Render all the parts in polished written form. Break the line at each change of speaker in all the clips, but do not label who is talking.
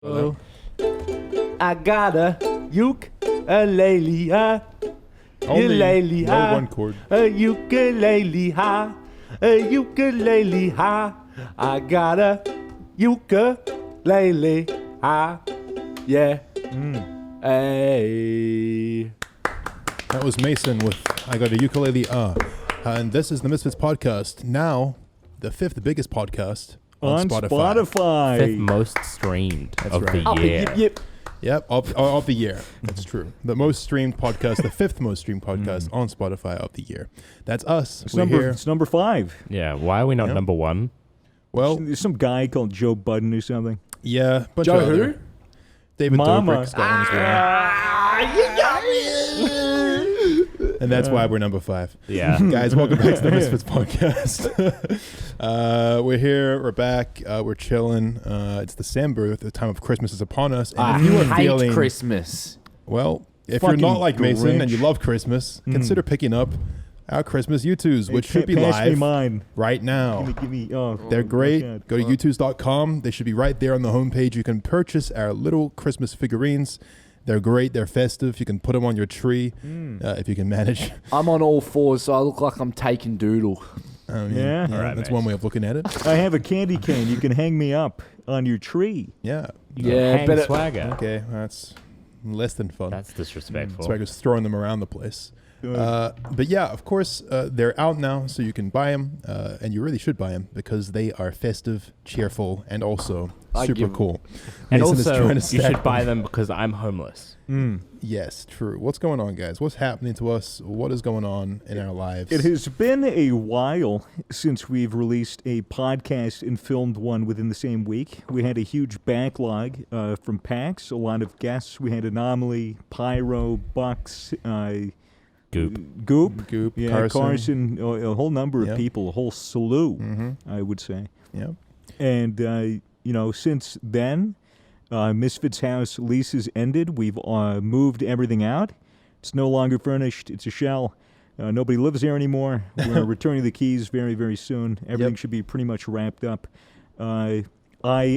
Oh, I got a ukulele, ukulele,
no one chord.
a ukulele, a ukulele, I got a ukulele, yeah. Hey.
That was Mason with I Got a Ukulele, and this is the Misfits podcast, now the fifth biggest podcast on Spotify.
Fifth most streamed of
right.
the year.
Yep, of the year. That's true. The most streamed podcast, the fifth most streamed podcast on Spotify of the year. That's us.
It's number 5.
Yeah, why are we not
Yep.
number one?
Well,
There's some guy called Joe Budden or something.
yeah. Bunch
Joe
of
who?
other- David
Mama.
Dobrik's got one as well.
You got me.
And that's why we're number 5.
Yeah.
Guys, welcome back to the Misfits podcast. We're here. We're back. We're chilling. It's December. The time of Christmas is upon us. And
I
if you are
hate
feeling
Christmas.
well, if
Fucking
you're not like Mason and
Grinch.
you love Christmas, consider picking up our Christmas YouTubes, which should be
Pass me
live
mine.
right now.
Give me. Oh,
They're great.
God.
Go to youtubes.com. They should be right there on the homepage. You can purchase our little Christmas figurines. They're great. They're festive. You can put them on your tree if you can manage.
I'm on all fours, so I look like I'm taking doodle.
Yeah.
All right,
that's
mate.
one way of looking at it.
I have a candy cane. You can hang me up on your tree.
Yeah.
Yeah,
Hang
better.
swagger.
Okay, that's less than fun.
That's disrespectful.
So I was throwing them around the place. But yeah, of course, they're out now, so you can buy them, and you really should buy them because they are festive, cheerful, and also
I
super
give-
cool.
And
Mason is
also,
trying
you
to stack
should buy them because I'm homeless.
Yes, true. What's going on, guys? What's happening to us? What is going on in our lives?
It has been a while since we've released a podcast and filmed one within the same week. We had a huge backlog from PAX, a lot of guests. We had Anomaly, Pyro, Bucks,
Goop.
Goop, yeah,
Carson.
a whole number of
Yep.
people, a whole slew, I would say.
Yeah.
And, since then, Misfits House leases ended. We've moved everything out. It's no longer furnished. It's a shell. Nobody lives there anymore. We're returning the keys very, very soon. Everything
Yep.
should be pretty much wrapped up. I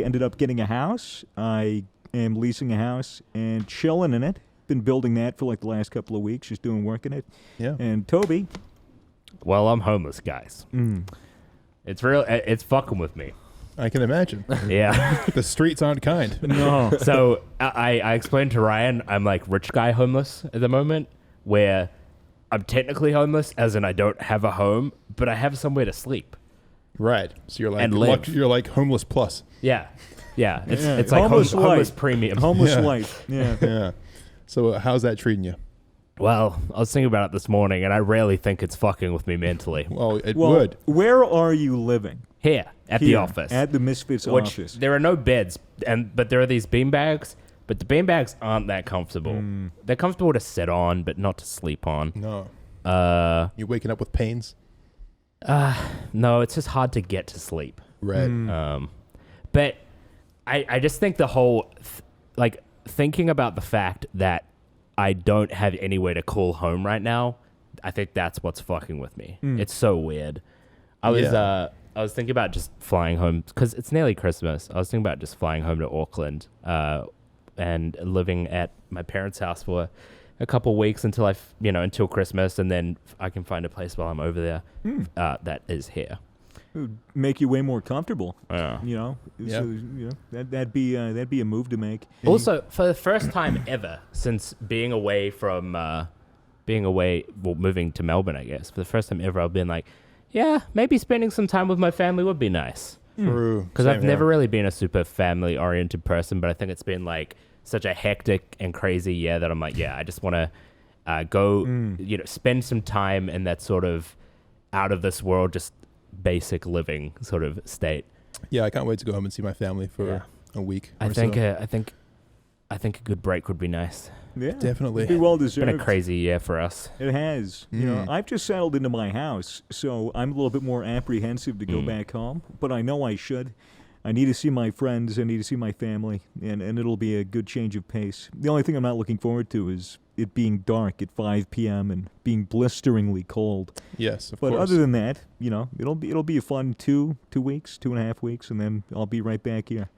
ended up getting a house. I am leasing a house and chilling in it. Been building that for like the last couple of weeks, just doing work in it.
Yeah.
And Toby,
Well, I'm homeless, guys. It's real. It's fucking with me.
I can imagine.
Yeah.
The streets aren't kind.
no,
So I explained to Ryan, I'm like rich guy homeless at the moment, where I'm technically homeless, as in I don't have a home, but I have somewhere to sleep.
Right. So you're like
And live.
you're like homeless plus.
Yeah. Yeah. It's
Yeah.
it's like
Homeless
homeless
life.
premium.
homeless
Yeah.
life. Yeah.
Yeah. So how's that treating you?
Well, I was thinking about it this morning, and I rarely think it's fucking with me mentally.
Well, it
Well,
would.
where are you living?
Here at the
Here,
office,
At the Misfits
which
office.
there are no beds, but there are these beanbags. But the beanbags aren't that comfortable. They're comfortable to sit on, but not to sleep on.
No.
Uh,
You're waking up with pains.
no, it's just hard to get to sleep.
Right.
But I just think the whole, thinking about the fact that I don't have anywhere to call home right now, I think that's what's fucking with me. It's so weird. I was thinking about just flying home because it's nearly Christmas. I was thinking about just flying home to Auckland and living at my parents' house for a couple weeks until until Christmas, and then I can find a place while I'm over there that is here.
It would make you way more comfortable.
Yeah.
So, that'd be a move to make.
Also, for the first time ever since being away from moving to Melbourne, I guess, for the first time ever, I've been like, yeah, maybe spending some time with my family would be nice.
True.
Because
Same
I've
here.
never really been a super family-oriented person, but I think it's been like such a hectic and crazy year that I'm like, yeah, I just want to go, spend some time in that sort of out of this world, just basic living sort of state.
Yeah, I can't wait to go home and see my family for a week.
I
or
think
so.
I think a good break would be nice.
Yeah,
Definitely.
It'd be well
It's
deserved.
been a crazy year for us.
It has. I've just settled into my house, so I'm a little bit more apprehensive to go back home. But I know I should. I need to see my friends. I need to see my family, and it'll be a good change of pace. The only thing I'm not looking forward to is it being dark at 5 p.m. and being blisteringly cold.
Yes, of
But
course.
other than that, it'll be a fun 2 weeks, 2.5 weeks, and then I'll be right back here.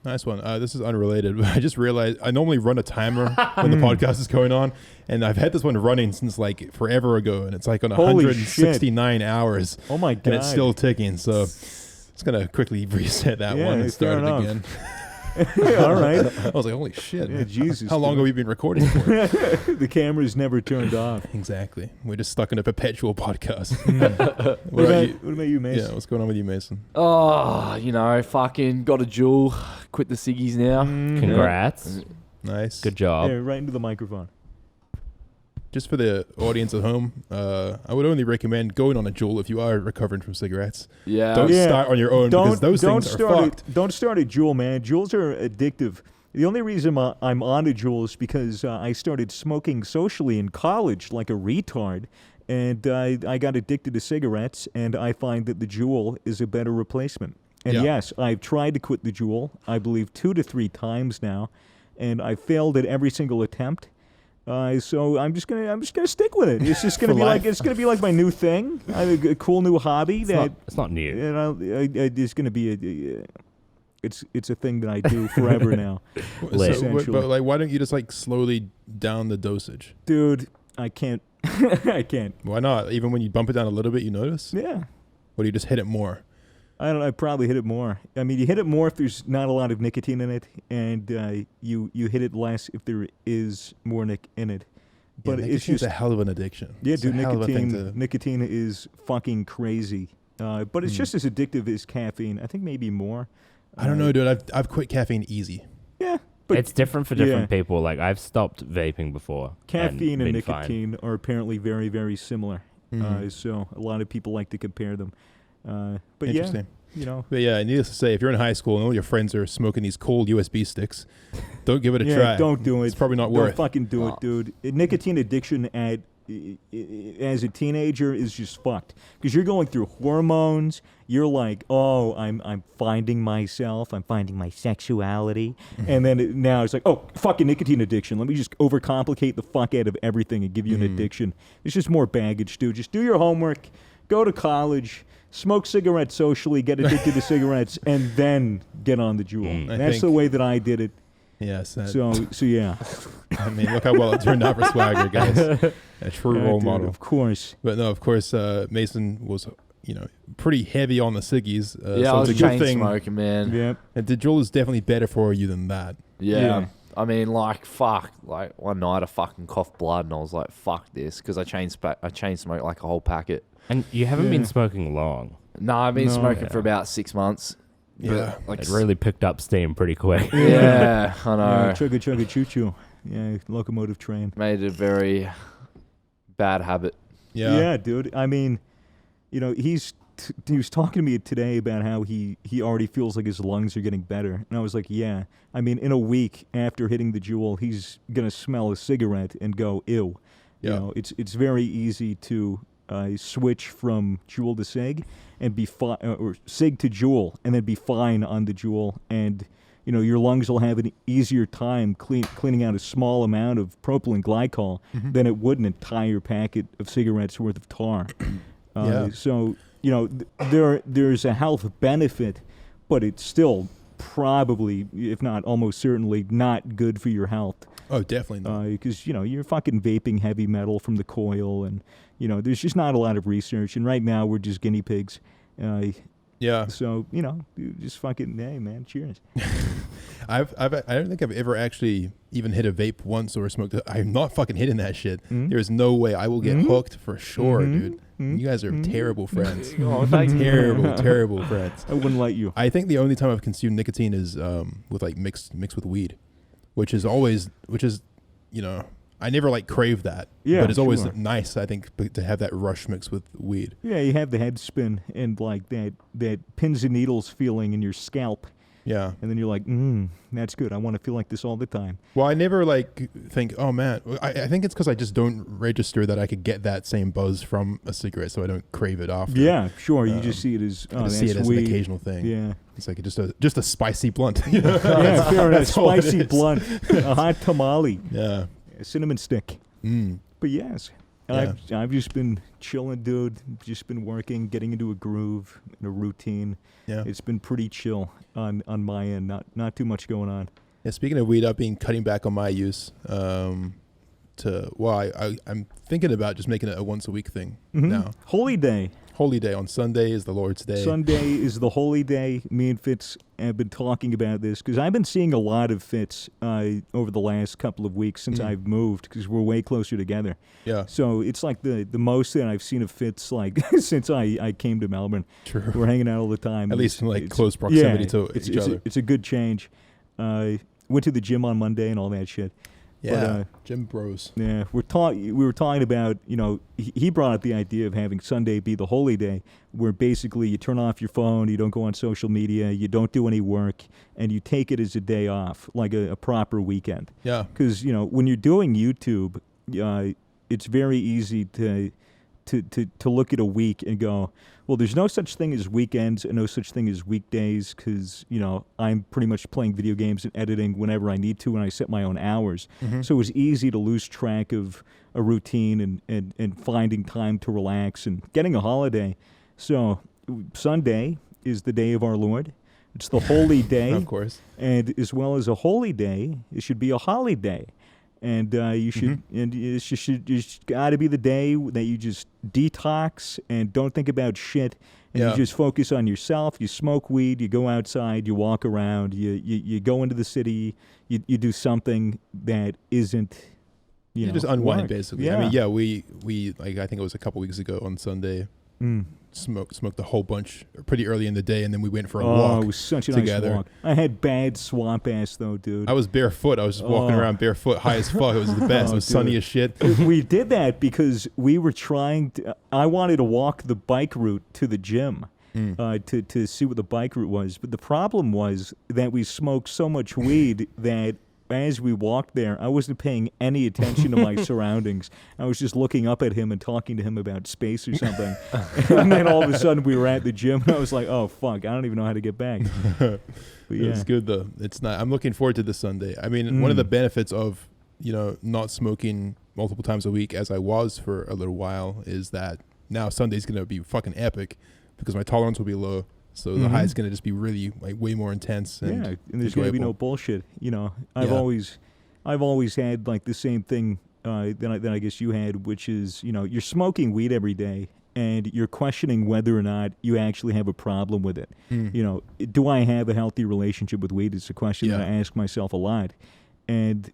Nice one. This is unrelated, but I just realized I normally run a timer when the podcast is going on, and I've had this one running since like forever ago, and it's like on
Holy
169 hours.
Oh my god!
And it's still ticking, so it's gonna quickly reset that one and start it again.
All right.
I was like, holy shit.
Yeah, Jesus.
How long have we been recording for?
The camera's never turned off.
Exactly. We're just stuck in a perpetual podcast.
What about you, Mason?
Yeah, what's going on with you, Mason?
Oh, fucking got a jewel. Quit the ciggies now.
Congrats.
Nice.
Good job.
Yeah, right into the microphone.
Just for the audience at home, I would only recommend going on a jewel if you are recovering from cigarettes.
Yeah.
Don't start on your own because those things are fucked.
Don't start a jewel, man. Jewels are addictive. The only reason I'm on a jewel is because I started smoking socially in college like a retard, and I got addicted to cigarettes, and I find that the jewel is a better replacement. And yes, I've tried to quit the jewel, I believe 2 to 3 times now, and I failed at every single attempt. So I'm just gonna stick with it. It's just gonna be like my new thing, a cool new hobby
It's not new.
It's gonna be it's a thing that I do forever now.
But like, why don't you just like slowly down the dosage?
Dude, I can't. I can't.
Why not? Even when you bump it down a little bit, you notice?
Yeah.
Or do you just hit it more?
I don't know. I probably hit it more. I mean, you hit it more if there's not a lot of nicotine in it, and you hit it less if there is more in it. But
Yeah,
it's just
a hell of an addiction.
Yeah,
It's
dude,
a hell of a thing to-
nicotine is fucking crazy. But it's just as addictive as caffeine. I think maybe more.
I don't know, dude. I've quit caffeine easy.
Yeah, but
It's different for different people. Like, I've stopped vaping before.
caffeine and
been fine.
nicotine are apparently very, very similar.
Mhm.
So a lot of people like to compare them. But
Interesting.
yeah,
But yeah, needless to say, if you're in high school and all your friends are smoking these cold USB sticks, don't give it a try.
don't do it.
It's probably not
Don't
worth.
fucking do it, dude. Nicotine addiction as a teenager is just fucked because you're going through hormones. You're like, oh, I'm finding myself. I'm finding my sexuality, and then now it's like, oh, fucking nicotine addiction. Let me just overcomplicate the fuck out of everything and give you an addiction. It's just more baggage, dude. Just do your homework. Go to college. Smoke cigarettes socially, get addicted to cigarettes, and then get on the jewel. That's the way that I did it.
Yes.
So yeah.
I mean, look how well it turned out for Swagger, guys. A true role
dude,
model.
Of course.
But no, of course, Mason was, pretty heavy on the ciggies.
Yeah,
so
I was
it's a good
chain
thing.
smoking, man.
Yeah.
And the jewel is definitely better for you than that.
Yeah. I mean, fuck. Like, one night I fucking coughed blood, and I was like, fuck this, because I chain smoked like a whole packet.
And you haven't been smoking long.
No, I've been smoking for about 6 months.
Yeah.
But,
It really picked up steam pretty quick.
yeah, I know.
Chugga choo choo. Yeah, locomotive train.
Made it a very bad habit.
Yeah.
Dude. I mean, he was talking to me today about how he already feels like his lungs are getting better. And I was like, yeah. I mean, in a week after hitting the jewel, he's going to smell a cigarette and go, ew.
Yeah.
It's very easy to switch from jewel to cig and be fine, or cig to jewel, and then be fine on the jewel. And, your lungs will have an easier time cleaning out a small amount of propylene glycol than it would an entire packet of cigarettes worth of tar. So, there's a health benefit, but it's still probably, if not almost certainly, not good for your health.
Oh, definitely not.
Because, you're fucking vaping heavy metal from the coil, and, there's just not a lot of research. And right now, we're just guinea pigs.
Yeah.
So, you just fucking, hey, man, cheers.
I don't think I've ever actually even hit a vape once or smoked. I'm not fucking hitting that shit. There's no way. I will get hooked for sure, dude. You guys are terrible friends. Terrible friends.
I wouldn't let you.
I think the only time I've consumed nicotine is with like mixed with weed, which is I never crave that.
Yeah,
but it's always
sure.
nice, I think, to have that rush mixed with weed.
Yeah, you have the head spin and that pins and needles feeling in your scalp.
Yeah.
And then you're like, that's good. I want to feel like this all the time.
Well, I never think, oh man, I think it's because I just don't register that I could get that same buzz from a cigarette, so I don't crave it after.
Yeah, sure. You just see it as
I just see it as an occasional thing.
Yeah.
It's like just a spicy blunt.
Yeah, fair enough.
That's all it
Spicy
is.
blunt, a hot tamale,
Yeah.
a cinnamon stick. But yes. I've just been chilling, dude. Just been working, getting into a groove, in a routine.
Yeah.
It's been pretty chill on my end. Not too much going on.
Yeah, speaking of weed, I've been cutting back on my use. I'm thinking about just making it a once a week thing now.
Holy Day.
Holy Day on Sunday is the Lord's Day.
Sunday is the holy day. Me and Fitz have been talking about this because I've been seeing a lot of Fitz over the last couple of weeks since I've moved because we're way closer together.
Yeah.
So it's like the most that I've seen of Fitz like since I came to Melbourne.
True.
We're hanging out all the time.
At least in like close proximity to each other.
It's a good change. Went to the gym on Monday and all that shit.
Yeah, gym bros.
Yeah, we were talking about, he brought up the idea of having Sunday be the holy day, where basically you turn off your phone, you don't go on social media, you don't do any work, and you take it as a day off, like a proper weekend.
Yeah.
Because, when you're doing YouTube, it's very easy to look at a week and go, well, there's no such thing as weekends and no such thing as weekdays because, I'm pretty much playing video games and editing whenever I need to and I set my own hours. So it's easy to lose track of a routine and finding time to relax and getting a holiday. So Sunday is the day of our Lord. It's the holy day.
Of course.
And as well as a holy day, it should be a holiday. And you should, and it's got to be the day that you just detox and don't think about shit, and you just focus on yourself. You smoke weed, you go outside, you walk around, you go into the city, you do something that isn't,
you just unwind
work.
basically.
Yeah.
I mean, we like I think it was a couple weeks ago on Sunday. Smoked a whole bunch pretty early in the day, and then we went for a walk.
It was such a
together.
nice walk. I had bad swamp ass though, dude.
I was barefoot. I was just walking around barefoot, high as fuck. It was the best. It was sunny as shit.
We did that because we were trying to. I wanted to walk the bike route to the gym. To see what the bike route was, but the problem was that we smoked so much weed that as we walked there, I wasn't paying any attention to my surroundings. I was just looking up at him and talking to him about space or something. And then all of a sudden we were at the gym and I was like, oh, fuck, I don't even know how to get back. But yeah.
It's good, though. It's not. I'm looking forward to this Sunday. I mean, one of the benefits of, not smoking multiple times a week as I was for a little while is that now Sunday's going to be fucking epic because my tolerance will be low. So the high is going to just be really like way more intense. And
there's going to be no bullshit. I've always had like the same thing that I guess you had, which is you're smoking weed every day and you're questioning whether or not you actually have a problem with it. Do I have a healthy relationship with weed? It's a question that I ask myself a lot, and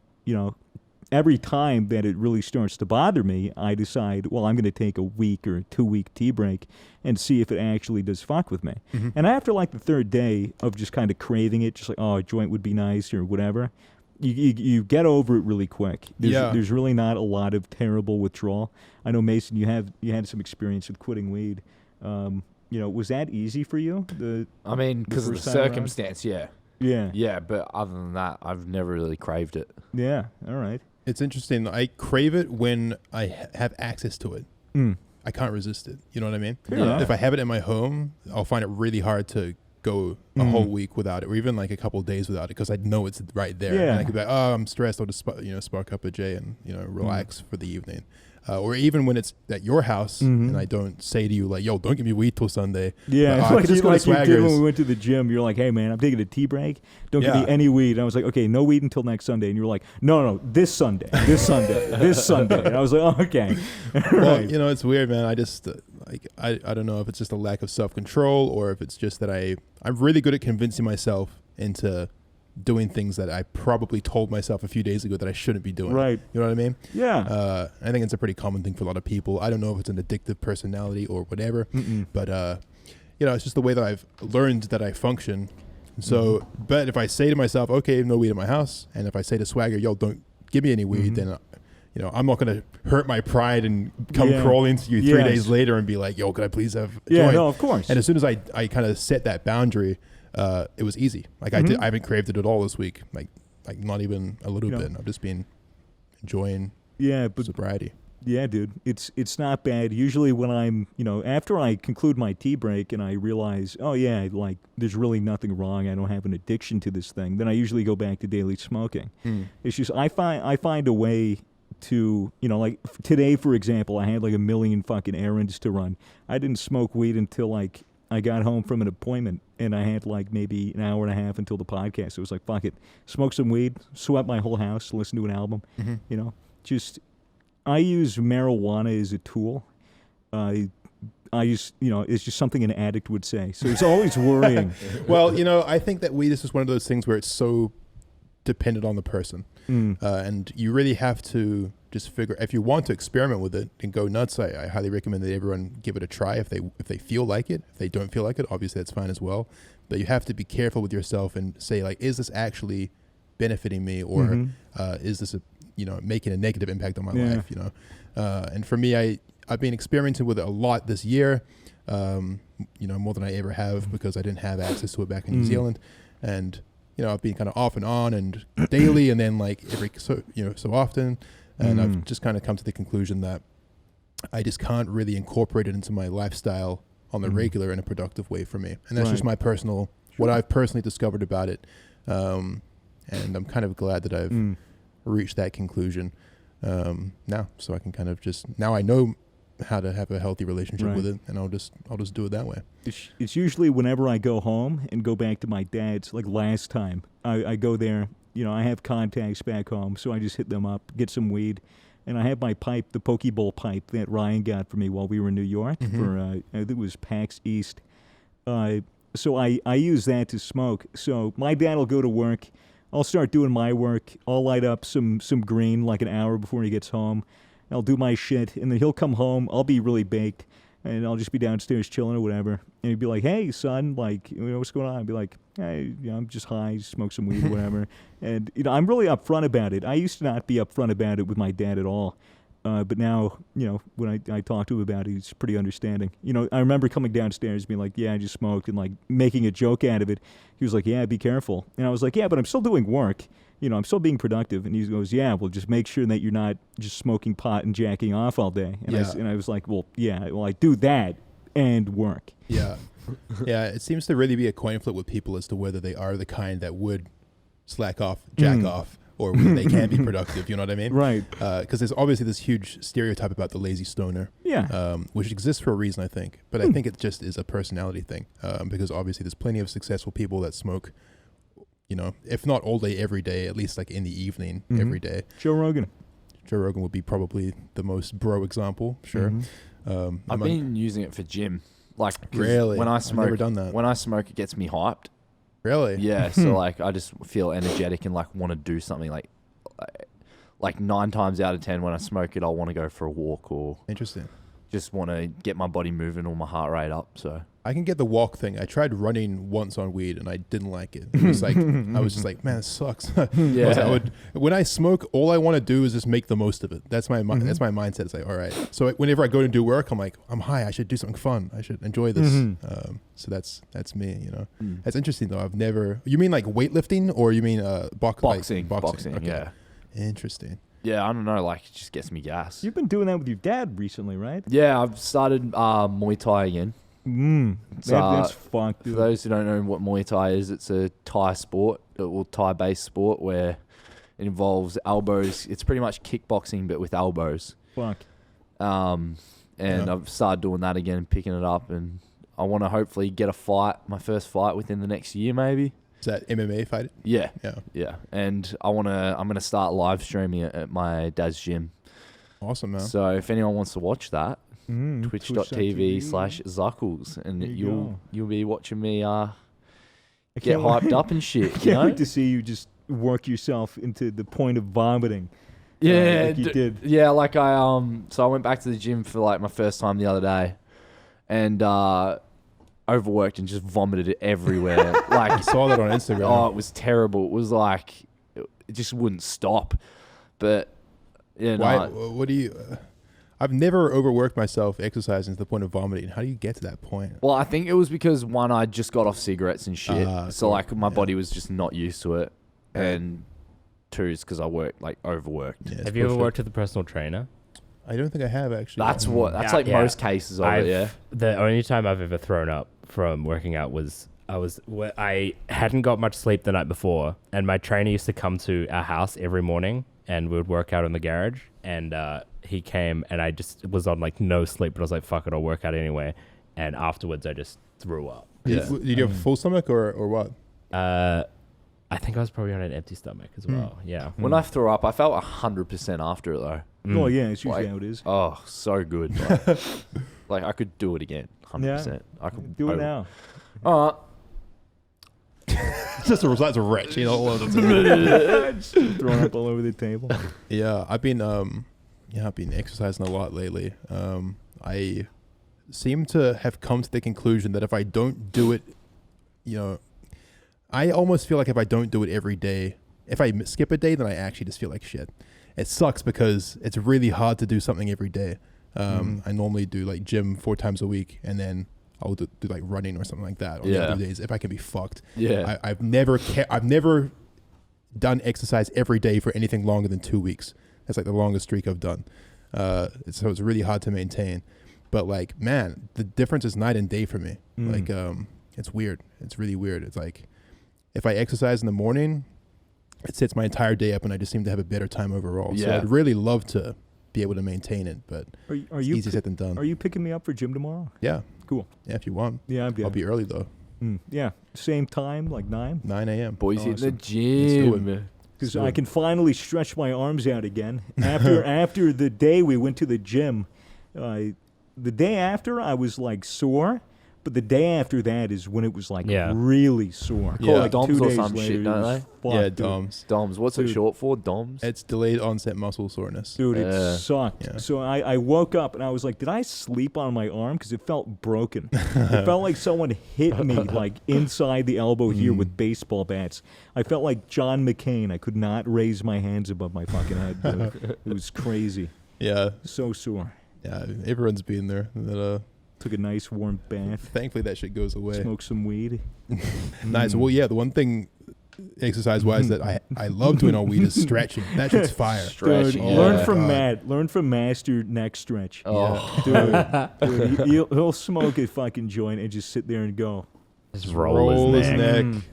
every time that it really starts to bother me, I decide, well, I'm going to take a week or 2 week tea break and see if it actually does fuck with me. And after like the third day of just kind of craving it, just like, oh, a joint would be nice or whatever, you get over it really quick. There's really not a lot of terrible withdrawal. I know, Mason, you had some experience with quitting weed. Was that easy for you?
Because of the circumstance, yeah.
Yeah.
Yeah, but other than that, I've never really craved it.
Yeah, all right.
It's interesting. I crave it when I have access to it. I can't resist it. You know what I mean?
Yeah.
If I have it in my home, I'll find it really hard to go a whole week without it, or even like a couple of days without it, because I know it's right there.
Yeah.
And I could be like, oh, I'm stressed. I'll just spark up a J and relax for the evening. Or even when it's at your house and I don't say to you like, yo, don't give me weed till Sunday.
Yeah,
I could just go to
you did
Swaggers.
when we went to the gym. You're like, hey, man, I'm taking a tea break. Don't give me any weed. And I was like, okay, no weed until next Sunday. And you were like, no, this Sunday, this Sunday, this Sunday. And I was like, oh, okay.
Well, it's weird, man. I just, I don't know if it's just a lack of self-control or if it's just that I'm really good at convincing myself into doing things that I probably told myself a few days ago that I shouldn't be doing.
Right.
You know what I mean?
Yeah.
I think it's a pretty common thing for a lot of people. I don't know if it's an addictive personality or whatever, but it's just the way that I've learned that I function. So, but if I say to myself, okay, no weed in my house, and if I say to Swagger, yo, don't give me any weed, then I'm not going to hurt my pride and come crawling to you 3 days later and be like, yo, could I please have a joint?
No, of course.
And as soon as I kind of set that boundary, it was easy. Like I haven't craved it at all this week. Like not even a little bit. I've just been enjoying sobriety.
Yeah, dude, it's not bad. Usually when I'm, after I conclude my tea break and I realize, oh yeah, like there's really nothing wrong. I don't have an addiction to this thing. Then I usually go back to daily smoking. It's just I find a way to, like today, for example, I had like a million fucking errands to run. I didn't smoke weed until like I got home from an appointment, and I had like maybe an hour and a half until the podcast. It was like, fuck it, smoke some weed, swept my whole house, listen to an album. Just I use marijuana as a tool. I use, it's just something an addict would say. So it's always worrying.
Well, I think that weed is just one of those things where it's so dependent on the person. And you really have to just figure, if you want to experiment with it and go nuts, I highly recommend that everyone give it a try if they feel like it. If they don't feel like it, obviously that's fine as well. But you have to be careful with yourself and say, like, is this actually benefiting me, or is this making a negative impact on my life? And for me, I've been experimenting with it a lot this year, more than I ever have, because I didn't have access to it back in New Zealand. And I've been kind of off and on and daily, and then like every so often. And I've just kind of come to the conclusion that I just can't really incorporate it into my lifestyle on the regular in a productive way for me. And that's just my personal, what I've personally discovered about it. And I'm kind of glad that I've reached that conclusion now. So I can kind of now I know how to have a healthy relationship with it, and I'll just do it that way.
It's usually whenever I go home and go back to my dad's, like last time, I go there, I have contacts back home, so I just hit them up, get some weed, and I have my pipe, the Pokeball pipe that Ryan got for me while we were in New York for, I think it was PAX East. So I use that to smoke. So my dad will go to work, I'll start doing my work, I'll light up some green like an hour before he gets home. I'll do my shit, and then he'll come home. I'll be really baked, and I'll just be downstairs chilling or whatever. And he'd be like, "Hey, son, like, what's going on?" I'd be like, "Hey, I'm just high, smoke some weed or whatever." And I'm really upfront about it. I used to not be upfront about it with my dad at all, but now, when I talk to him about it, he's pretty understanding. I remember coming downstairs being like, "Yeah, I just smoked," and like making a joke out of it. He was like, "Yeah, be careful," and I was like, "Yeah, but I'm still doing work. I'm still being productive." And he goes, "Yeah, well, just make sure that you're not just smoking pot and jacking off all day." And, I was like, well, yeah, I do that and work.
Yeah. Yeah, it seems to really be a coin flip with people as to whether they are the kind that would slack off, jack off, or whether they can be productive, you know what I mean?
Right.
Because there's obviously this huge stereotype about the lazy stoner.
Yeah.
Which exists for a reason, I think. But I think it just is a personality thing. Because obviously there's plenty of successful people that smoke, if not all day, every day, at least like in the evening, every day.
Joe Rogan
would be probably the most bro example, sure.
I've been using it for gym. Like,
really?
When I smoke,
I've never done that.
When I smoke, it gets me hyped.
Really?
Yeah. So like, I just feel energetic and like want to do something. Like 9 times out of 10, when I smoke it, I'll want to go for a walk or
interesting.
Just want to get my body moving or my heart rate up. So
I can get the walk thing. I tried running once on weed and I didn't like it. It was like, I was just like, man, it sucks.
Yeah.
When I smoke, all I want to do is just make the most of it. That's my that's my mindset. It's like, all right. So whenever I go to do work, I'm like, I'm high. I should do something fun. I should enjoy this. So that's me. That's interesting though. I've never. You mean like weightlifting, or you mean
boxing?
Boxing. Okay.
Yeah.
Interesting.
Yeah, I don't know. Like, it just gets me gas.
You've been doing that with your dad recently, right?
Yeah, I've started Muay Thai again.
That's fucked.
For those who don't know what Muay Thai is, it's a Thai sport, or Thai-based sport, where it involves elbows. It's pretty much kickboxing, but with elbows.
Fuck.
I've started doing that again, picking it up, and I want to hopefully get my first fight within the next year, maybe.
Is that MMA fight?
Yeah. And I'm gonna start live streaming it at my dad's gym.
Awesome, man.
So if anyone wants to watch that, twitch.tv/Zuckles, and you'll be watching me get hyped up and shit.
I can't wait to see you just work yourself into the point of vomiting.
Yeah,
like you did.
Yeah, like so I went back to the gym for like my first time the other day, and overworked and just vomited it everywhere. Like, I
saw that on Instagram.
Oh, it was terrible. It was like it just wouldn't stop. But yeah,
why? What do you? I've never overworked myself exercising to the point of vomiting. How do you get to that point?
Well, I think it was because one, I just got off cigarettes and shit, so like my body was just not used to it, and two is because I overworked.
Yeah, have you ever worked with a personal trainer?
I don't think I have actually.
That's most cases of it. Yeah.
The only time I've ever thrown up from working out was I hadn't got much sleep the night before, and my trainer used to come to our house every morning, and we would work out in the garage. And he came, and I just was on like no sleep, but I was like, "Fuck it, I'll work out anyway." And afterwards, I just threw up.
Did you have a full stomach or what?
I think I was probably on an empty stomach as well. Yeah.
When I threw up, I felt 100% after it though.
Oh yeah, it's usually how it is.
Oh, so good. Like I could do it again, 100%. I could
Do it now.
It's just a result of wretch, you know.
Just throwing up all over the table.
Yeah, I've been exercising a lot lately. I seem to have come to the conclusion that if I don't do it, you know, I almost feel like if I don't do it every day, if I skip a day, then I actually just feel like shit. It sucks because it's really hard to do something every day. I normally do like gym 4 times a week, and then I'll do like running or something like that on the other days if I can be fucked.
Yeah.
I've never done exercise every day for anything longer than 2 weeks. That's like the longest streak I've done. So it's really hard to maintain. But like, man, the difference is night and day for me. Like, it's weird. It's really weird. It's like, if I exercise in the morning, it sets my entire day up, and I just seem to have a better time overall.
Yeah.
So I'd really love to be able to maintain it, but
Are
it's
you
easier said than done.
Are you picking me up for gym tomorrow?
Yeah.
Cool.
Yeah, if you want.
Yeah,
I'll be early though.
Yeah, same time, like 9.
9 a.m.
Boys in the
Let's do it.
gym.
Because I can finally stretch my arms out again. After the day we went to the gym, the day after I was like sore, but the day after that is when it was like really sore.
Yeah.
Like
DOMS
2
or
days
some
later,
shit,
it
don't
was
they?
fucked,
Yeah,
dude.
DOMS.
DOMS. What's it
Dude.
short for? DOMS?
It's delayed onset muscle soreness.
Dude, it sucked.
Yeah.
So I woke up and I was like, did I sleep on my arm? Because it felt broken. It felt like someone hit me like inside the elbow here with baseball bats. I felt like John McCain. I could not raise my hands above my fucking head, dude. It was crazy.
Yeah.
So sore.
Yeah, everyone's been there.
Took a nice warm bath.
Thankfully, that shit goes away.
Smoked some weed.
Nice. Well, yeah, the one thing exercise-wise that I love doing on weed is stretching. That shit's fire.
Stretching.
Dude,
Yeah.
learn from
God.
Matt. Learn from Master neck stretch.
Oh.
Dude, he'll smoke a fucking joint and just sit there and go.
Just
Roll his neck.
Mm.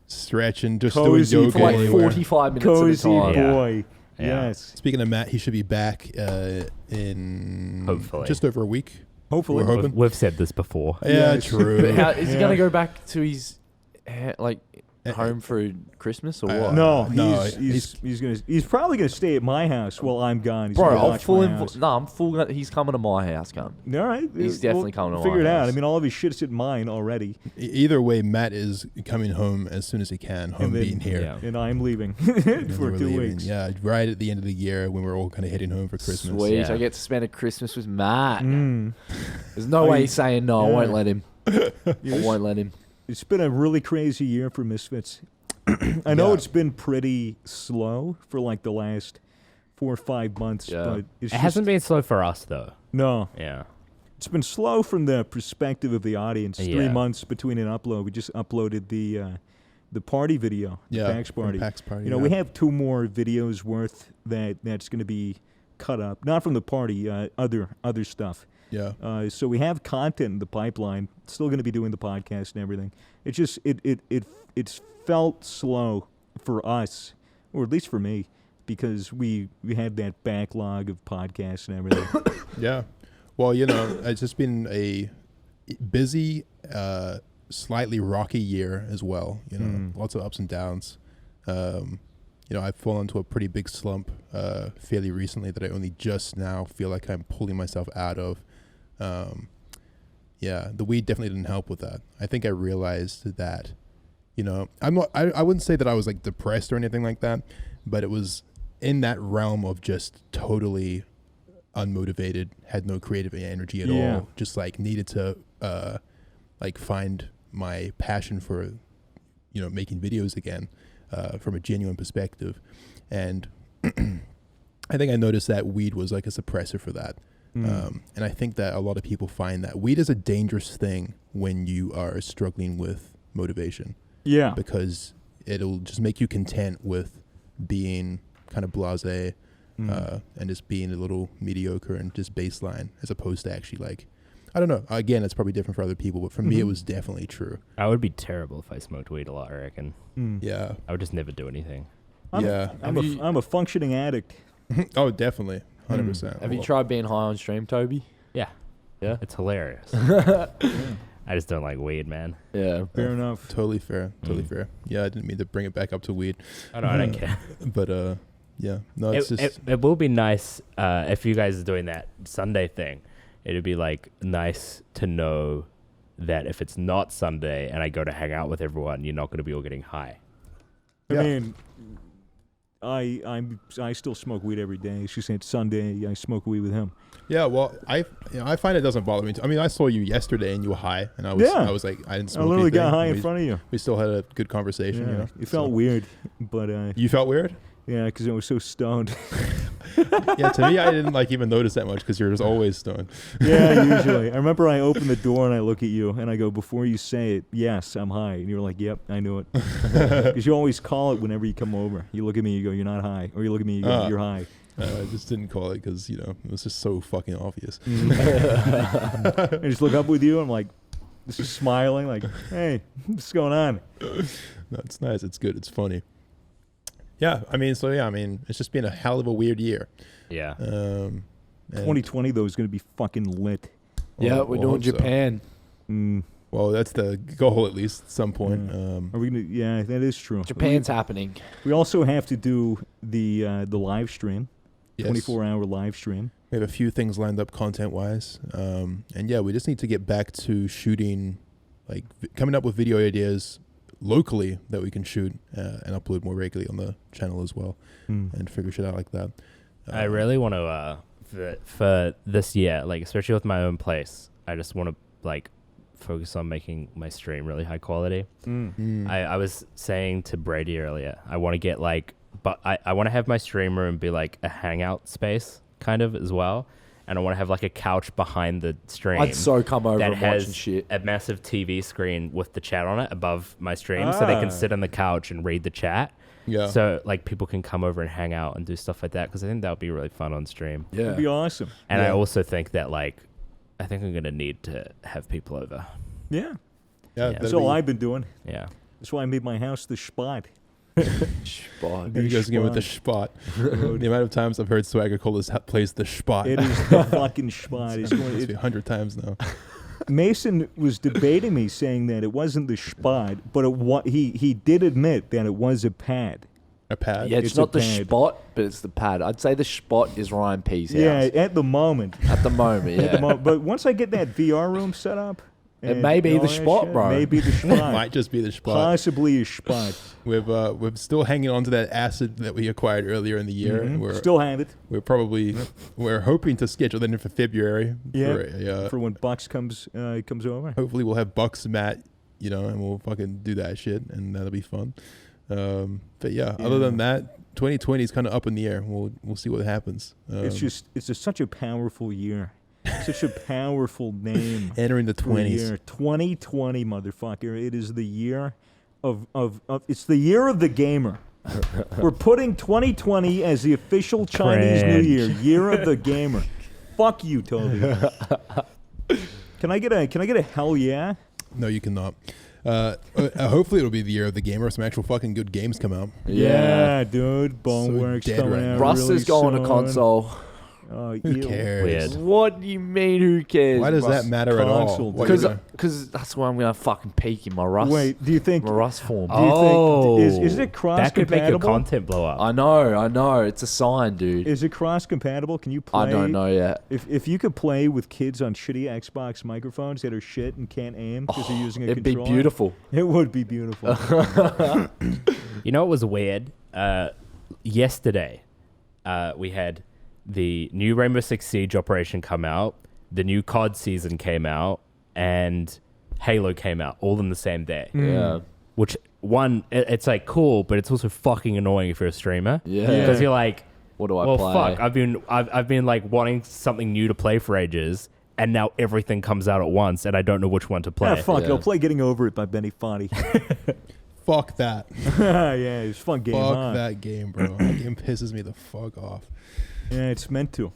Stretching, just
Cozy
doing yoga
For like
anywhere.
45 minutes
Cozy
at a time.
boy.
Yeah.
Yes.
Speaking of Matt, he should be back in
Hopefully.
just over a week.
Hopefully.
We're hoping.
We've said this before.
Yeah,
Yes.
true.
But how, is he
Yeah.
going to go back to his home for Christmas or what?
No.
No, he's probably gonna stay at my house while I'm gone. He's
Bro,
gonna
I'm
watch
full
my house.
I'm full. He's coming to my house, cunt.
All right,
He's definitely coming to my
Figure it out.
house.
I mean, all of his shit's at mine already,
Either way, Matt is coming home as soon as he can. Home
And then-
being here.
Yeah.
and I'm leaving
And
for
we're
2
leaving.
weeks.
Yeah, right at the end of the year when we're all kind of heading home for Christmas.
Sweet.
Yeah.
I get to spend a Christmas with Matt.
Mm.
There's no way he's saying no. I
Yeah.
won't let him. I
Yes.
won't let him.
It's been a really crazy year for Misfits. I know
Yeah.
it's been pretty slow for like the last 4 or 5 months,
Yeah.
but it's
It hasn't been slow for us though.
No,
Yeah.
it's been slow from the perspective of the audience. 3
Yeah.
months between an upload. We just uploaded the party video, the PAX
from
party.
PAX party.
You know, we have 2 more videos worth that's going to be cut up, not from the party, other stuff.
Yeah.
So we have content in the pipeline. Still going to be doing the podcast and everything. It's just it's felt slow for us, or at least for me, because we had that backlog of podcasts and everything.
Yeah. Well, you know, it's just been a busy, slightly rocky year as well. You know, lots of ups and downs. You know, I've fallen into a pretty big slump fairly recently that I only just now feel like I'm pulling myself out of. Yeah, the weed definitely didn't help with that. I think I realized that, you know, I wouldn't say that I was like depressed or anything like that, but it was in that realm of just totally unmotivated, had no creative energy at all, just like needed to like find my passion for, you know, making videos again from a genuine perspective. And I think I noticed that weed was like a suppressor for that. And I think that a lot of people find that weed is a dangerous thing when you are struggling with motivation.
Yeah.
Because it'll just make you content with being kind of blasé and just being a little mediocre and just baseline, as opposed to actually like I don't know. Again, it's probably different for other people, but for me, it was definitely true.
I would be terrible if I smoked weed a lot, I reckon.
Yeah.
I would just never do anything.
I'm a functioning addict.
Oh, definitely. 100%.
Have you tried being high on stream, Toby?
Yeah.
Yeah?
It's hilarious. I just don't like weed, man.
Yeah.
Fair enough.
Totally fair. Totally fair. Yeah, I didn't mean to bring it back up to weed.
I don't care.
But, yeah. No, it's just...
It will be nice if you guys are doing that Sunday thing. It'd be, like, nice to know that if it's not Sunday and I go to hang out with everyone, you're not going to be all getting high.
I mean, I still smoke weed every day. It's just it's Sunday. I smoke weed with him.
Yeah, well, I find it doesn't bother me. I mean, I saw you yesterday and you were high, and I was like, I didn't smoke.
I literally
anything.
got high in front of you.
We still had a good conversation.
Yeah,
You know?
it felt weird, but
you felt weird?
Yeah, because I was so stoned.
Yeah, to me, I didn't even notice that much because you're just always stoned.
Yeah, usually. I remember I open the door and I look at you and I go, before you say it, yes, I'm high. And you're like, yep, I knew it. Because you always call it whenever you come over. You look at me, you go, you're not high. Or you look at me, you go, you're high.
I just didn't call it because, it was just so fucking obvious.
I just look up with you and I'm like, just smiling, like, hey, what's going on?
No, it's nice. It's good. It's funny. Yeah, it's just been a hell of a weird year.
Yeah.
2020, though, is going to be fucking lit.
Yeah, we're doing Japan.
So. Well, that's the goal, at least, at some point.
Are we gonna? Yeah, that is true.
Japan's happening.
We also have to do the live stream,
yes.
24-hour live stream.
We have a few things lined up content-wise. And, yeah, we just need to get back to shooting, coming up with video ideas locally that we can shoot and upload more regularly on the channel as well and figure shit out like that.
I really want to, for this year, especially with my own place, I just want to, focus on making my stream really high quality. I was saying to Brady earlier, I want to get, but I want to have my stream room be, a hangout space, kind of, as well. And I want to have a couch behind the stream.
I'd so come over
that
and
has
watching shit.
a massive TV screen with the chat on it above my stream, so they can sit on the couch and read the chat.
Yeah.
So people can come over and hang out and do stuff like that, because I think that would be really fun on stream.
Yeah.
It'd be awesome.
And I also think that I think I'm gonna need to have people over.
Yeah.
Yeah.
That's all I've been doing.
Yeah.
That's why I made my house the spot.
Spot.
There you guys again with the spot. The amount of times I've heard Swagger call this place the spot.
It is the fucking spot.
It's going to be 100 times now.
Mason was debating me, saying that it wasn't the spot, but he did admit that it was a pad.
A pad?
Yeah, it's
It's
not
a
the
pad.
spot, but it's the pad. I'd say the spot is Ryan P's house.
Yeah, at the moment.
At the moment, yeah.
At the but once I get that VR room set up,
It
and
may be
all
the
that
spot,
shit,
bro.
Maybe the
It
spot.
might just be the spot.
Possibly a spot.
We're still hanging on to that acid that we acquired earlier in the year. And
Still have it.
We're hoping to schedule that in for February.
Yeah. For when Bucks comes over.
Hopefully we'll have Bucks and Matt, and we'll fucking do that shit, and that'll be fun. But yeah, other than that, 2020 is kind of up in the air. We'll see what happens.
It's such a powerful year. Such a powerful name.
Entering the 20s.
2020, motherfucker. It is the year of it's the year of the gamer. We're putting 2020 as the official Chinese New Year. Year of the gamer. Fuck you, Toby. Can I get a hell yeah?
No, you cannot. Hopefully it'll be the year of the gamer. Some actual fucking good games come out.
Yeah, dude. Boneworks
dead
coming
right now.
out.
Rust
really
is going
soon.
to console.
Who cares?
Weird.
What do you mean, who cares?
Why does
Rust?
that matter at all?
console,
What, you're
Because
gonna-
that's where I'm going to fucking peak in my Rust.
Wait, do you think?
My Rust form.
Do you think is it
that could make your
cross-compatible?
content blow up.
I know. It's a sign, dude.
Is it cross-compatible? Can you play?
I don't know yet.
If you could play with kids on shitty Xbox microphones that are shit and can't aim because they're using a
It'd
controller,
be beautiful.
It would be beautiful.
You know what was weird? Yesterday, we had the new Rainbow Six Siege operation come out, the new COD season came out, and Halo came out, all in the same day.
Yeah.
Which, it's cool, but it's also fucking annoying if you're a streamer.
Yeah.
Because you're like,
What do I
well,
play?
fuck, I've been wanting something new to play for ages, and now everything comes out at once, and I don't know which one to play.
Yeah, fuck.
Yeah.
I'll play Getting Over It by Benny Foddy.
Fuck that.
Yeah, it's a fun game.
Fuck
huh?
that game, bro. That game pisses me the fuck off.
Yeah, it's meant to.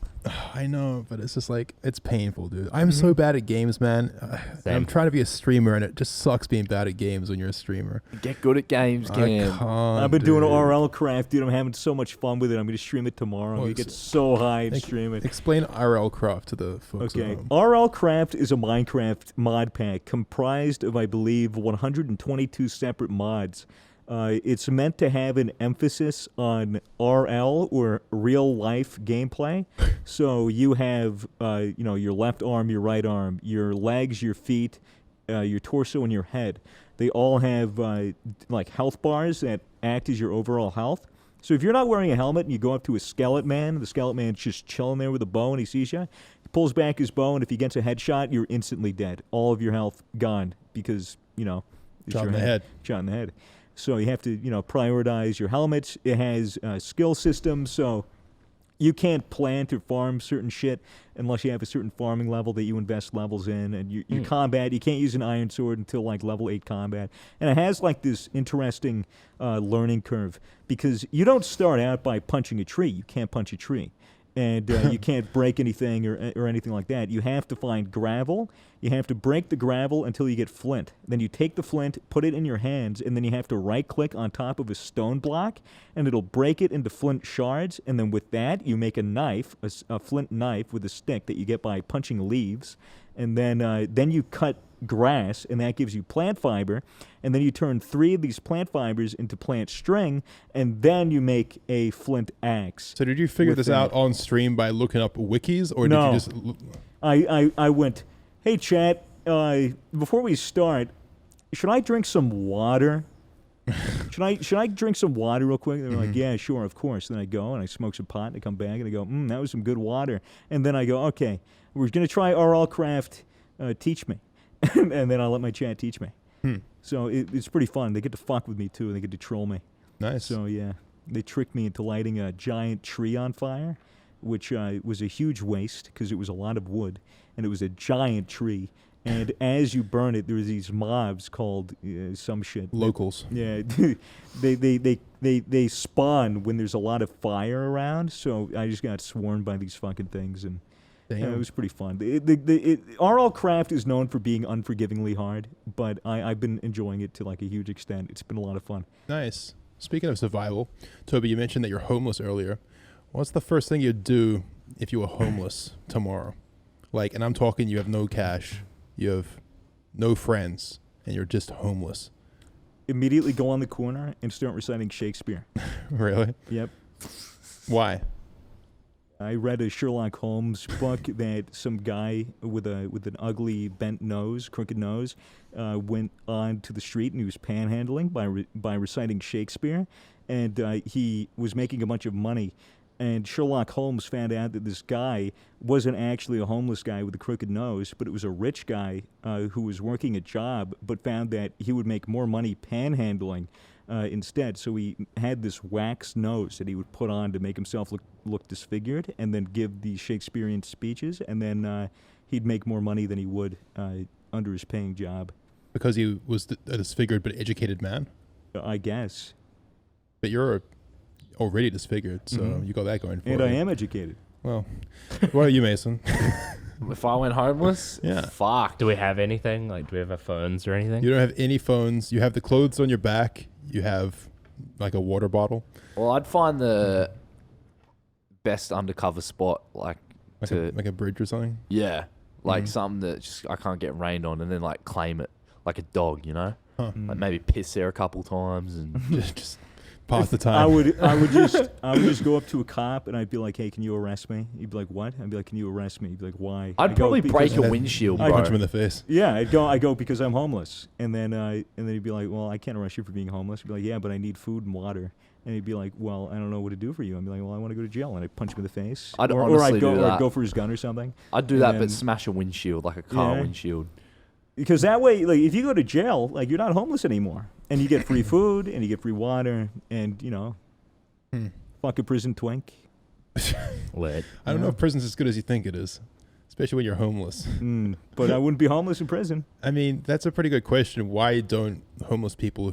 I know, but it's just like, it's painful, dude. I'm so bad at games, man. I'm trying to be a streamer, and it just sucks being bad at games when you're a streamer.
Get good at games, Cam.
I've been doing RL craft, dude. I'm having so much fun with it. I'm going to stream it tomorrow. I'm going to get so high and stream it.
Explain RL craft to the folks at home.
RL craft is a Minecraft mod pack comprised of, I believe, 122 separate mods. It's meant to have an emphasis on RL, or real life gameplay. So you have, your left arm, your right arm, your legs, your feet, your torso, and your head. They all have like health bars that act as your overall health. So if you're not wearing a helmet and you go up to a skeleton man, the skeleton man's just chilling there with a bow and he sees you, he pulls back his bow, and if he gets a headshot, you're instantly dead. All of your health gone because, it's
Shot in the head.
Shot in the head. So you have to, prioritize your helmets. It has a skill system, so you can't plant or farm certain shit unless you have a certain farming level that you invest levels in. And your combat, you can't use an iron sword until like level 8 combat. And it has like this interesting learning curve, because you don't start out by punching a tree. You can't punch a tree. And you can't break anything or anything like that. You have to find gravel. You have to break the gravel until you get flint. Then you take the flint, put it in your hands, and then you have to right-click on top of a stone block, and it'll break it into flint shards. And then with that, you make a knife, a flint knife with a stick that you get by punching leaves. And then you cut grass, and that gives you plant fiber. And then you turn 3 of these plant fibers into plant string, and then you make a flint axe.
So did you figure this out on stream by looking up wikis, or
no.
did you just...
I went, hey, chat, before we start, should I drink some water? Should I drink some water real quick? And they're like, yeah, sure, of course. Then I go and I smoke some pot, and I come back and I go, that was some good water. And then I go, okay, we're going to try RL Craft, teach me. And then I'll let my chat teach me. So it's pretty fun. They get to fuck with me, too. They get to troll me.
Nice.
So, yeah, they tricked me into lighting a giant tree on fire, which was a huge waste because it was a lot of wood, and it was a giant tree. And as you burn it, there's these mobs called some shit.
Locals.
Yeah, they spawn when there's a lot of fire around. So I just got swarmed by these fucking things, and it was pretty fun. RL Craft is known for being unforgivingly hard, but I've been enjoying it to like a huge extent. It's been a lot of fun.
Nice. Speaking of survival, Toby, you mentioned that you're homeless earlier. What's the first thing you'd do if you were homeless tomorrow? And I'm talking, you have no cash, you have no friends, and you're just homeless.
Immediately go on the corner and start reciting Shakespeare.
Really?
Yep.
Why?
I read a Sherlock Holmes book that some guy with an ugly bent nose, crooked nose, went on to the street and he was panhandling by reciting Shakespeare, and he was making a bunch of money. And Sherlock Holmes found out that this guy wasn't actually a homeless guy with a crooked nose, but it was a rich guy who was working a job, but found that he would make more money panhandling instead. So he had this wax nose that he would put on to make himself look disfigured, and then give these Shakespearean speeches, and then he'd make more money than he would under his paying job.
Because he was a disfigured but educated man?
I guess.
But you're already disfigured, so you got that going for you.
And I am educated.
Well, what are you, Mason?
If I went homeless, fuck.
Do we have anything? Do we have our phones or anything?
You don't have any phones. You have the clothes on your back. You have a water bottle.
Well, I'd find the best undercover spot, like
a bridge or something.
Yeah, something that just I can't get rained on, and then claim it like a dog,
Huh.
Maybe piss there a couple times and
just pass the time.
I would just go up to a cop and I'd be like, hey, can you arrest me? He'd be like, what? I'd be like, can you arrest me? He'd be like, why?
I'd probably break a windshield, bro.
Punch him in the face.
Yeah, I go because I'm homeless, and then he'd be like, well, I can't arrest you for being homeless. He'd be like, yeah, but I need food and water. And he'd be like, well, I don't know what to do for you. I'd be like, well, I want to go to jail. And I'd punch him in the face.
I'd honestly do that.
Or I'd go for his gun or something.
I'd do that, but smash a windshield, like a car windshield.
Because that way, if you go to jail, you're not homeless anymore. And you get free food, and you get free water, and, fuck a prison twink.
Lit.
I don't know if prison's as good as you think it is, especially when you're homeless.
But I wouldn't be homeless in prison.
I mean, that's a pretty good question. Why don't homeless people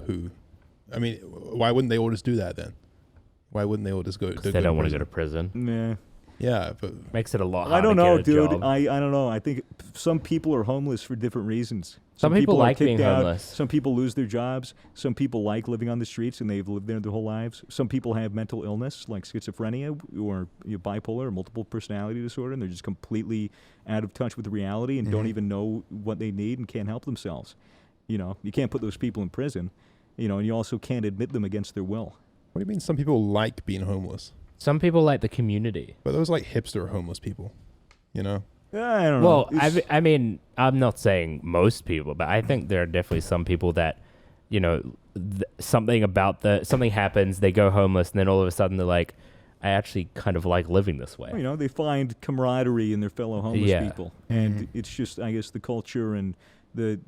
why wouldn't they all just do that then? Why wouldn't they all just go?
They don't want to go to prison.
Yeah.
Yeah, but
Makes it a lot harder.
I don't know,
to get a
dude.
job.
I don't know. I think some people are homeless for different reasons.
Some people
are
like being
kicked out.
homeless.
Some people lose their jobs. Some people like living on the streets and they've lived there their whole lives. Some people have mental illness like schizophrenia or bipolar or multiple personality disorder, and they're just completely out of touch with reality and don't even know what they need and can't help themselves. You can't put those people in prison, and you also can't admit them against their will.
what do you mean some people like being homeless?
Some people like the community.
But those like hipster homeless people, I don't know.
Well, I mean, I'm not saying most people, but I think there are definitely some people that, something happens, they go homeless, and then all of a sudden they're like, I actually kind of like living this way.
They find camaraderie in their fellow homeless people, and it's just, I guess, the culture and the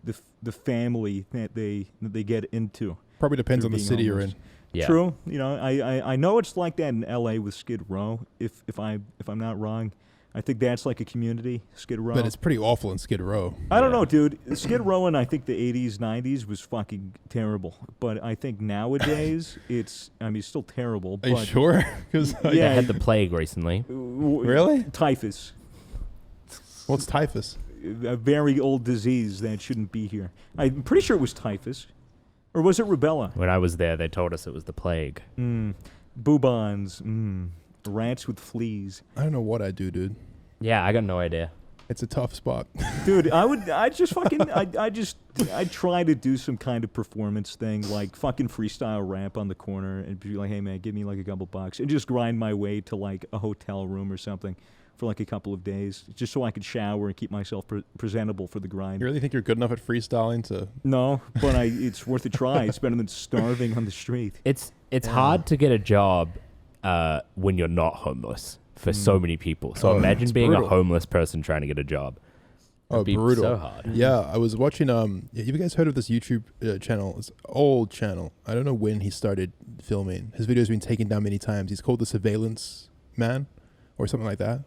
family that they get into.
Probably depends on the
being
city you're
homeless.
in.
Yeah.
True. I know it's like that in L.A. with Skid Row. If I'm not wrong, I think that's like a community, Skid Row.
But it's pretty awful in Skid Row.
I don't know, dude. Skid Row in I think the 80s, 90s was fucking terrible. But I think nowadays it's still terrible.
Are you sure? Because
They had the plague recently.
Really?
Typhus.
What's typhus?
A very old disease that shouldn't be here. I'm pretty sure it was typhus. Or was it rubella?
When I was there, they told us it was the plague.
Bubons. Rats with fleas.
I don't know what I do, dude.
Yeah, I got no idea.
It's a tough spot.
Dude, I try to do some kind of performance thing, like fucking freestyle rap on the corner and be like, hey man, give me like a couple bucks, and just grind my way to like a hotel room or something for like a couple of days, just so I could shower and keep myself presentable for the grind.
You really think you're good enough at freestyling to...
No, but it's worth a try. It's better than starving on the street.
It's hard to get a job when you're not homeless for so many people. So imagine being
brutal.
a homeless person trying to get a job. It'd be
brutal.
so hard.
Yeah, I was watching... have you guys heard of this YouTube channel? It's an old channel. I don't know when he started filming. His video's been taken down many times. He's called The Surveillance Man or something like that.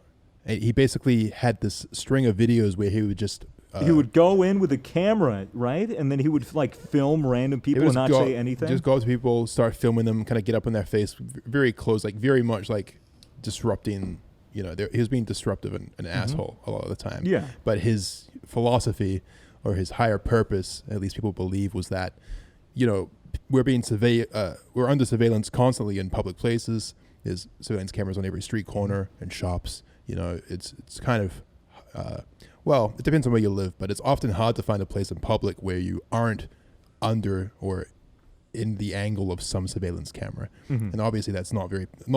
And he basically had this string of videos where he would just...
he would go in with a camera, right? And then he would like film random people and not say anything?
Just go up to people, start filming them, kind of get up in their face, very close, like very much like disrupting... he was being disruptive and an asshole a lot of the time.
Yeah.
But his philosophy or his higher purpose, at least people believe, was that, we're being we're under surveillance constantly in public places. There's surveillance cameras on every street corner and shops. It's kind of, it depends on where you live, but it's often hard to find a place in public where you aren't under or in the angle of some surveillance camera. And obviously that's not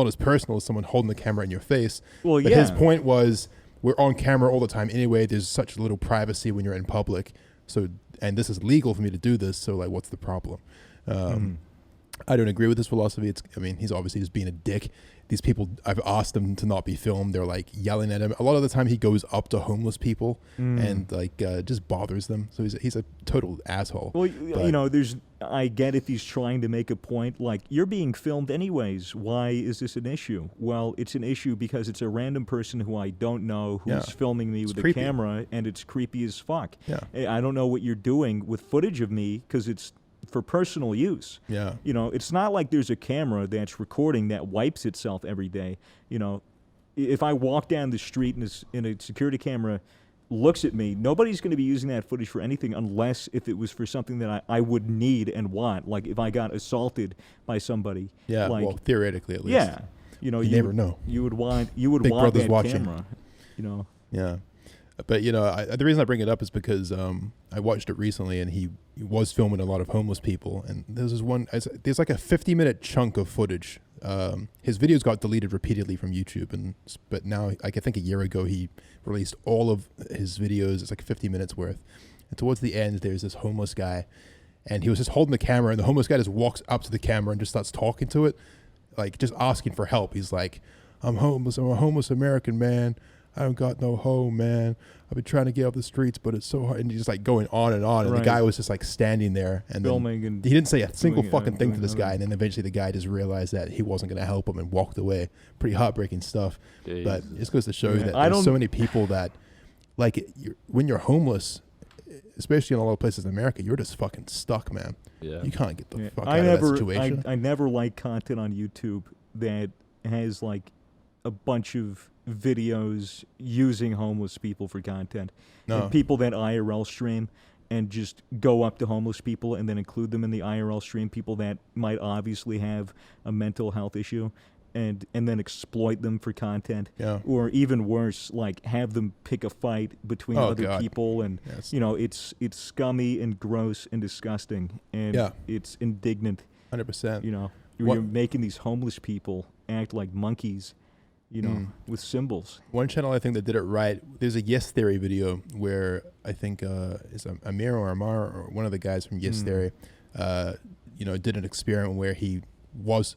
as personal as someone holding the camera in your face.
Well,
but his point was, we're on camera all the time anyway. There's such little privacy when you're in public. So, and this is legal for me to do this. So like, what's the problem? I don't agree with his philosophy. He's obviously just being a dick. These people, I've asked them to not be filmed. They're like yelling at him. A lot of the time he goes up to homeless people and like just bothers them. So he's a total asshole.
Well, I get if he's trying to make a point, like, you're being filmed anyways. Why is this an issue? Well, it's an issue because it's a random person who I don't know who's filming me with a camera, and it's creepy as fuck.
Yeah.
I don't know what you're doing with footage of me because it's for personal use.
Yeah.
It's not like there's a camera that's recording that wipes itself every day. If I walk down the street and a security camera looks at me, nobody's going to be using that footage for anything unless if it was for something that I would need and want. Like if I got assaulted by somebody.
Yeah,
like,
well, theoretically at least.
Yeah.
You never know.
You would want
Big
that
Brother's watching.
camera.
Yeah. But, the reason I bring it up is because I watched it recently, and he was filming a lot of homeless people. And there's like a 50-minute chunk of footage. His videos got deleted repeatedly from YouTube, but now, I think a year ago, he released all of his videos. It's like 50 minutes worth. And towards the end, there's this homeless guy, and he was just holding the camera, and the homeless guy just walks up to the camera and just starts talking to it, like just asking for help. He's like, I'm homeless. I'm a homeless American man. I don't got no home, man. I've been trying to get off the streets, but it's so hard. And he's just like going on and on. And the guy was just like standing there. And
filming and
he didn't say a single fucking thing to this guy. And then eventually the guy just realized that he wasn't going to help him and walked away. Pretty heartbreaking stuff.
Jeez.
But it just goes to show that there's so many people that, like, when you're homeless, especially in a lot of places in America, you're just fucking stuck, man.
Yeah.
You can't get the fuck out of that situation.
I never like content on YouTube that has like a bunch of videos using homeless people for content.
No.
And people that IRL stream and just go up to homeless people and then include them in the IRL stream, people that might obviously have a mental health issue, and then exploit them for content.
Yeah.
Or even worse, like have them pick a fight between other
God.
people, and
Yes.
it's scummy and gross and disgusting, and it's indignant.
100%.
You're making these homeless people act like monkeys, with symbols.
One channel I think that did it right. There's a Yes Theory video where I think is Amir or Amar or one of the guys from Yes Theory, did an experiment where he was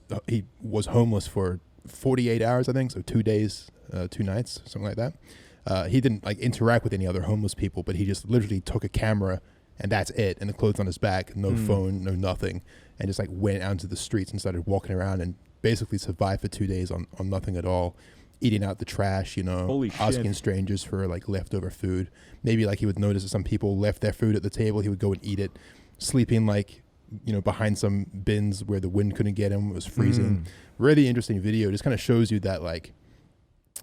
homeless for 48 hours, I think, so 2 days, 2 nights, something like that. He didn't like interact with any other homeless people, but he just literally took a camera and that's it, and the clothes on his back, no phone, no nothing, and just like went out into the streets and started walking around and basically survived for 2 days on nothing at all, eating out the trash, asking strangers for like leftover food. Maybe like he would notice that some people left their food at the table, he would go and eat it, sleeping like behind some bins where the wind couldn't get him. It was freezing. Really interesting video. Just kind of shows you that, like,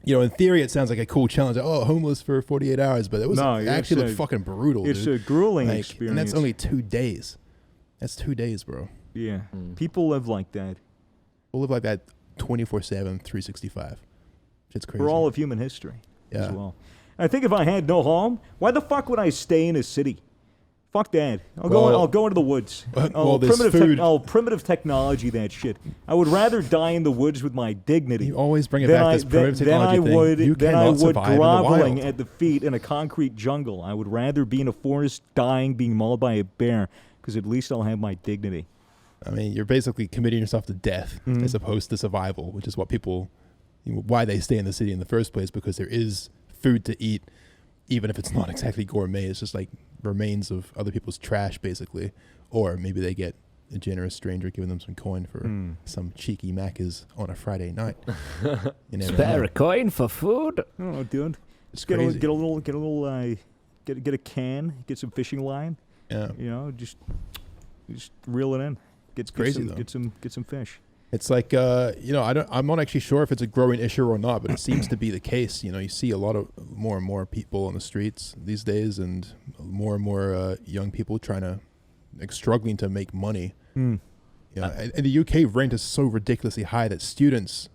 in theory, it sounds like a cool challenge. Like, homeless for 48 hours, but it was actually like fucking brutal.
It's
dude.
a grueling
And
experience.
that's only 2 days. That's 2 days, bro.
Yeah. People live like that.
We'll live like that 24/7, 365. It's crazy.
For all of human history as
Yeah.
well. I think if I had no home, why the fuck would I stay in a city? Fuck that. I'll go into the woods.
There's food.
I'll primitive technology that shit. I would rather die in the woods with my dignity.
You always bring it back this primitive
than I
technology
would
thing. You
than I
cannot
would
survive in the
groveling
wild.
at the feet in a concrete jungle. I would rather be in a forest dying, being mauled by a bear, because at least I'll have my dignity.
I mean, you're basically committing yourself to death as opposed to survival, which is what people, why they stay in the city in the first place, because there is food to eat, even if it's not exactly gourmet. It's just like remains of other people's trash, basically. Or maybe they get a generous stranger giving them some coin for some cheeky Macca's on a Friday night.
Spare a coin for food.
Oh, dude.
It's
Get
crazy.
a can, get some fishing line.
Yeah.
Just reel it in. Get
crazy,
some fish.
It's like I'm not actually sure if it's a growing issue or not, but it seems to be the case. You see a lot of more and more people on the streets these days, and more young people struggling to make money. In the UK, rent is so ridiculously high that students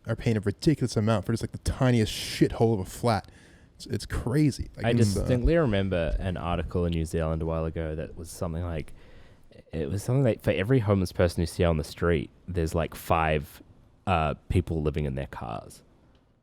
are paying a ridiculous amount for just like the tiniest shithole of a flat. It's crazy.
I distinctly remember an article in New Zealand a while ago that was something like, for every homeless person you see on the street, there's like 5 people living in their cars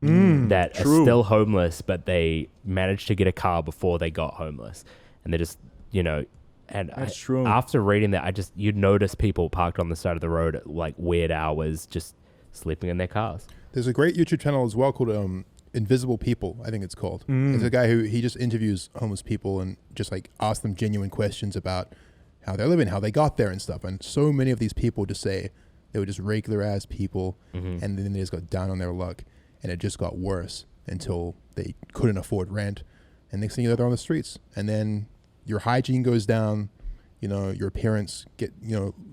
that are still homeless, but they managed to get a car before they got homeless. And they're just, and
That's true.
After reading that, you'd notice people parked on the side of the road at like weird hours, just sleeping in their cars.
There's a great YouTube channel as well called Invisible People, I think it's called. It's a guy he just interviews homeless people and just like asks them genuine questions about how they're living, how they got there and stuff. And so many of these people just say they were just regular ass people, and then they just got down on their luck, and it just got worse until they couldn't afford rent. And next thing you know, they're on the streets. And then your hygiene goes down, your appearance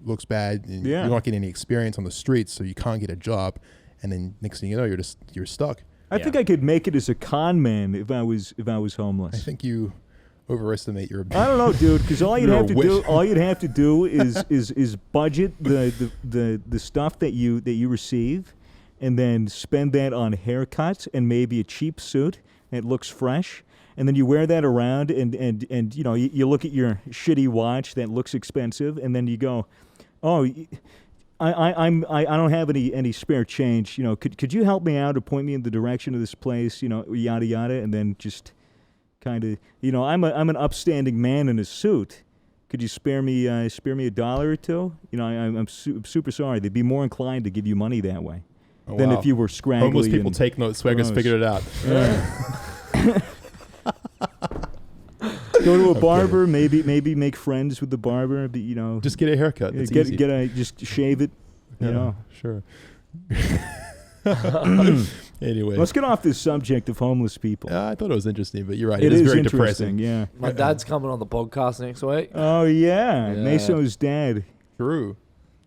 looks bad, and you're not getting any experience on the streets, so you can't get a job. And then next thing you know, you're stuck.
I think I could make it as a con man if I was homeless.
I think you overestimate your ability.
I don't know, dude, because all you'd have to do is budget the stuff that you receive, and then spend that on haircuts and maybe a cheap suit that looks fresh, and then you wear that around, and you look at your shitty watch that looks expensive, and then you go, oh, I don't have any spare change. Could you help me out or point me in the direction of this place? Yada yada, and then just kind of, I'm an upstanding man in a suit. Could you spare me $1 or two? I'm super sorry. They'd be more inclined to give you money that way than if you were scraggly.
Homeless people take notes. Swaggers figured it out.
Go to a barber, maybe make friends with the barber. But,
just get a haircut. It's easy.
Just shave it.
Sure. Anyway,
let's get off this subject of homeless people.
I thought it was interesting, but you're right.
It
is
is
very
interesting.
depressing.
Yeah.
My dad's coming on the podcast next week.
Oh yeah, Meso's dad.
True.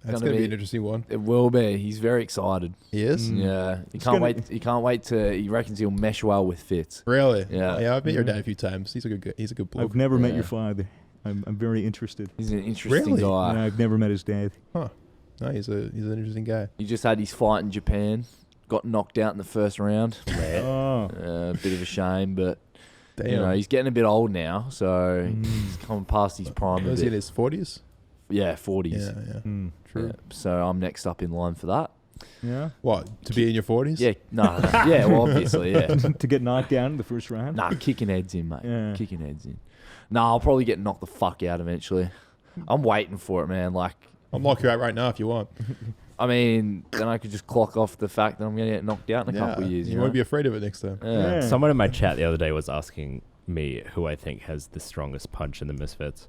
That's gonna be an interesting one.
It will be. He's very excited.
He is.
Yeah, he
It's
can't
gonna-
wait. He can't wait to. He reckons he'll mesh well with Fitz.
Really?
Yeah.
I've met your dad a few times. He's a good. He's a good bloke.
I've never met
Yeah.
your father. I'm very interested.
He's an interesting
Really?
guy.
And I've never met his dad.
No, he's an interesting guy.
He just had his fight in Japan. Got knocked out in the first round.
Oh.
A bit of a shame, but
Damn.
you know he's getting a bit old now, so he's coming past his prime. A
Was he in
bit.
his 40s?
Yeah, 40s.
Yeah.
Mm.
True.
Yeah, so I'm next up in line for that.
Yeah.
What, to be in your 40s?
Yeah, no, yeah, well, obviously, yeah.
To get knocked down in the first round.
Nah, kicking heads in, mate.
Yeah.
Kicking heads in. Nah, I'll probably get knocked the fuck out eventually. I'm waiting for it, man. Like,
I'll knock you out right now if you want.
I mean, then I could just clock off the fact that I'm going to get knocked out in a couple of years.
You
You
won't
know?
be afraid of it next time.
Yeah.
Yeah.
Someone in my chat the other day was asking me who I think has the strongest punch in the Misfits.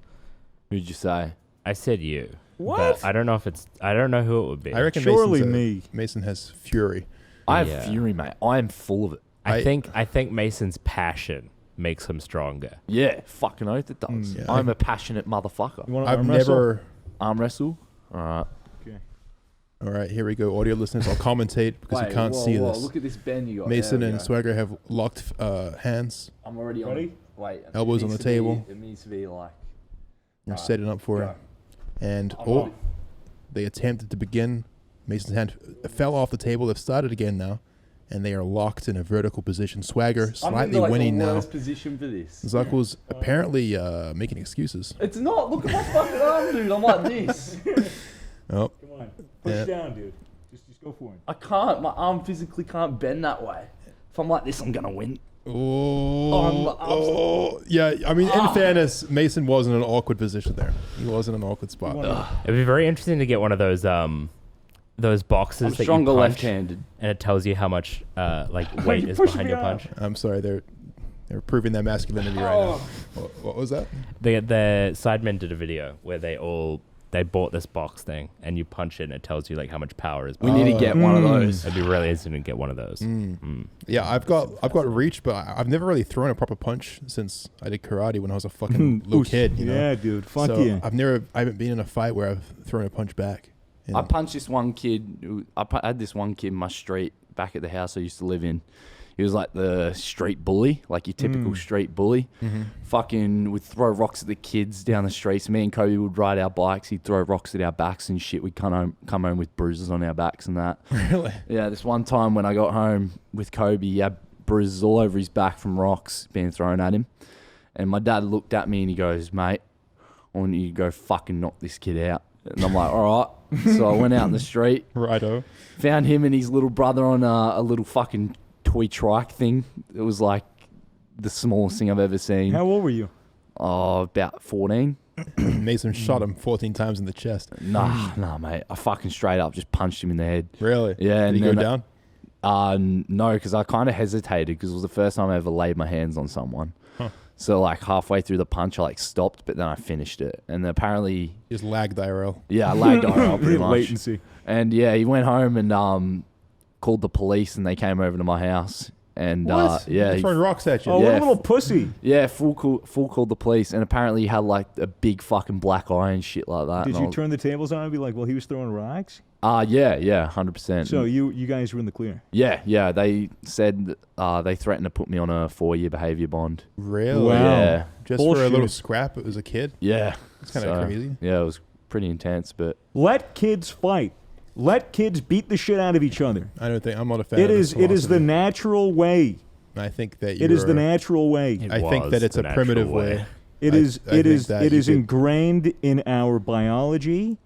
Who'd you say?
I said you.
What?
But I don't know if it's. I don't know who it would be.
I reckon
Surely
Mason's
me.
Mason has fury.
I have
Yeah.
fury, mate. I am full of it.
I think Mason's passion makes him stronger.
Yeah, fucking oath it does.
Yeah.
I'm a passionate motherfucker.
You want to
I've
arm wrestle?
never...
Arm wrestle? All right.
Okay.
All right, here we go. Audio listeners, I'll commentate because you can't see this.
Look at this bend you got.
Mason and Swagger have locked hands.
I'm already
Ready?
on. Wait.
Elbows
it
on
needs
the
to be-
table.
It needs to be like.
They're
Right.
setting up for
Go.
it. And,
I'm on.
they attempted to begin. Mason's hand fell off the table. They've started again now. And they are locked in a vertical position. Swagger slightly winning now.
Position for this.
Zuckel's apparently making excuses.
It's not. Look at my fucking arm, dude. I'm like this.
Oh,
Come on. Push
Yeah.
down, dude. Just go for it.
I can't. My arm physically can't bend that way. If I'm like this, I'm gonna win.
Yeah, I mean, in fairness, Mason was in an awkward position there. He was in an awkward spot.
It'd be very interesting to get one of those boxes
I'm
that
stronger
you punch,
left-handed.
and it tells you how much weight is
pushing
behind
me
your
up.
punch.
I'm sorry, they're proving their masculinity right now. What was that?
The Sidemen did a video where they bought this box thing, and you punch it, and it tells you like how much power is.
We
behind
need to get one of those.
It'd be really interesting to get one of those.
Yeah, I've got reach, but I've never really thrown a proper punch since I did karate when I was a fucking little kid. You know?
Yeah, dude. Fuck
so
yeah.
I haven't been in a fight where I've thrown a punch back. You
I
know?
punched this one kid. I had this one kid in my street back at the house I used to live in. He was like the street bully, like your typical street bully. Fucking would throw rocks at the kids down the streets. Me and Kobe would ride our bikes. He'd throw rocks at our backs and shit. We'd come home with bruises on our backs and that.
Really?
Yeah, this one time when I got home with Kobe, he had bruises all over his back from rocks being thrown at him. And my dad looked at me and he goes, "Mate, I want you to go fucking knock this kid out." And I'm like, all right. So I went out in the street,
Righto.
found him and his little brother on a little fucking toy trike thing. It was like the smallest thing I've ever seen.
How old were you?
Oh, about 14.
Mason shot him 14 times in the chest.
Nah, mate. I fucking straight up just punched him in the head.
Really?
Yeah.
Did he go down?
No, because I kind of hesitated because it was the first time I ever laid my hands on someone.
Huh.
So like halfway through the punch, I like stopped, but then I finished it. And apparently,
Just lagged IRL.
yeah, I lagged IRL pretty much.
Latency.
And yeah, he went home and called the police, and they came over to my house. And
What?
yeah,
He's throwing rocks at you.
Oh,
Yeah.
what a little pussy.
yeah, full called the police, and apparently he had like a big fucking black eye and shit like that.
Did
and
you turn the tables on and be like, well, he was throwing rocks?
Yeah, 100%.
So you guys were in the clear.
yeah, they said they threatened to put me on a 4-year behavior bond.
Really?
Wow.
Yeah,
Just for a little
Bullshit.
scrap as a kid?
yeah.
It's kind of crazy.
Yeah, it was pretty intense, but
Let kids fight. Let kids beat the shit out of each other.
I'm not a fan
It
of this
is the
philosophy.
natural way.
I think that
It is the natural way.
It
I think
was
that it's
the
a primitive
natural
way.
It
I-
is
I think that
it
you
is
could-
ingrained in our biology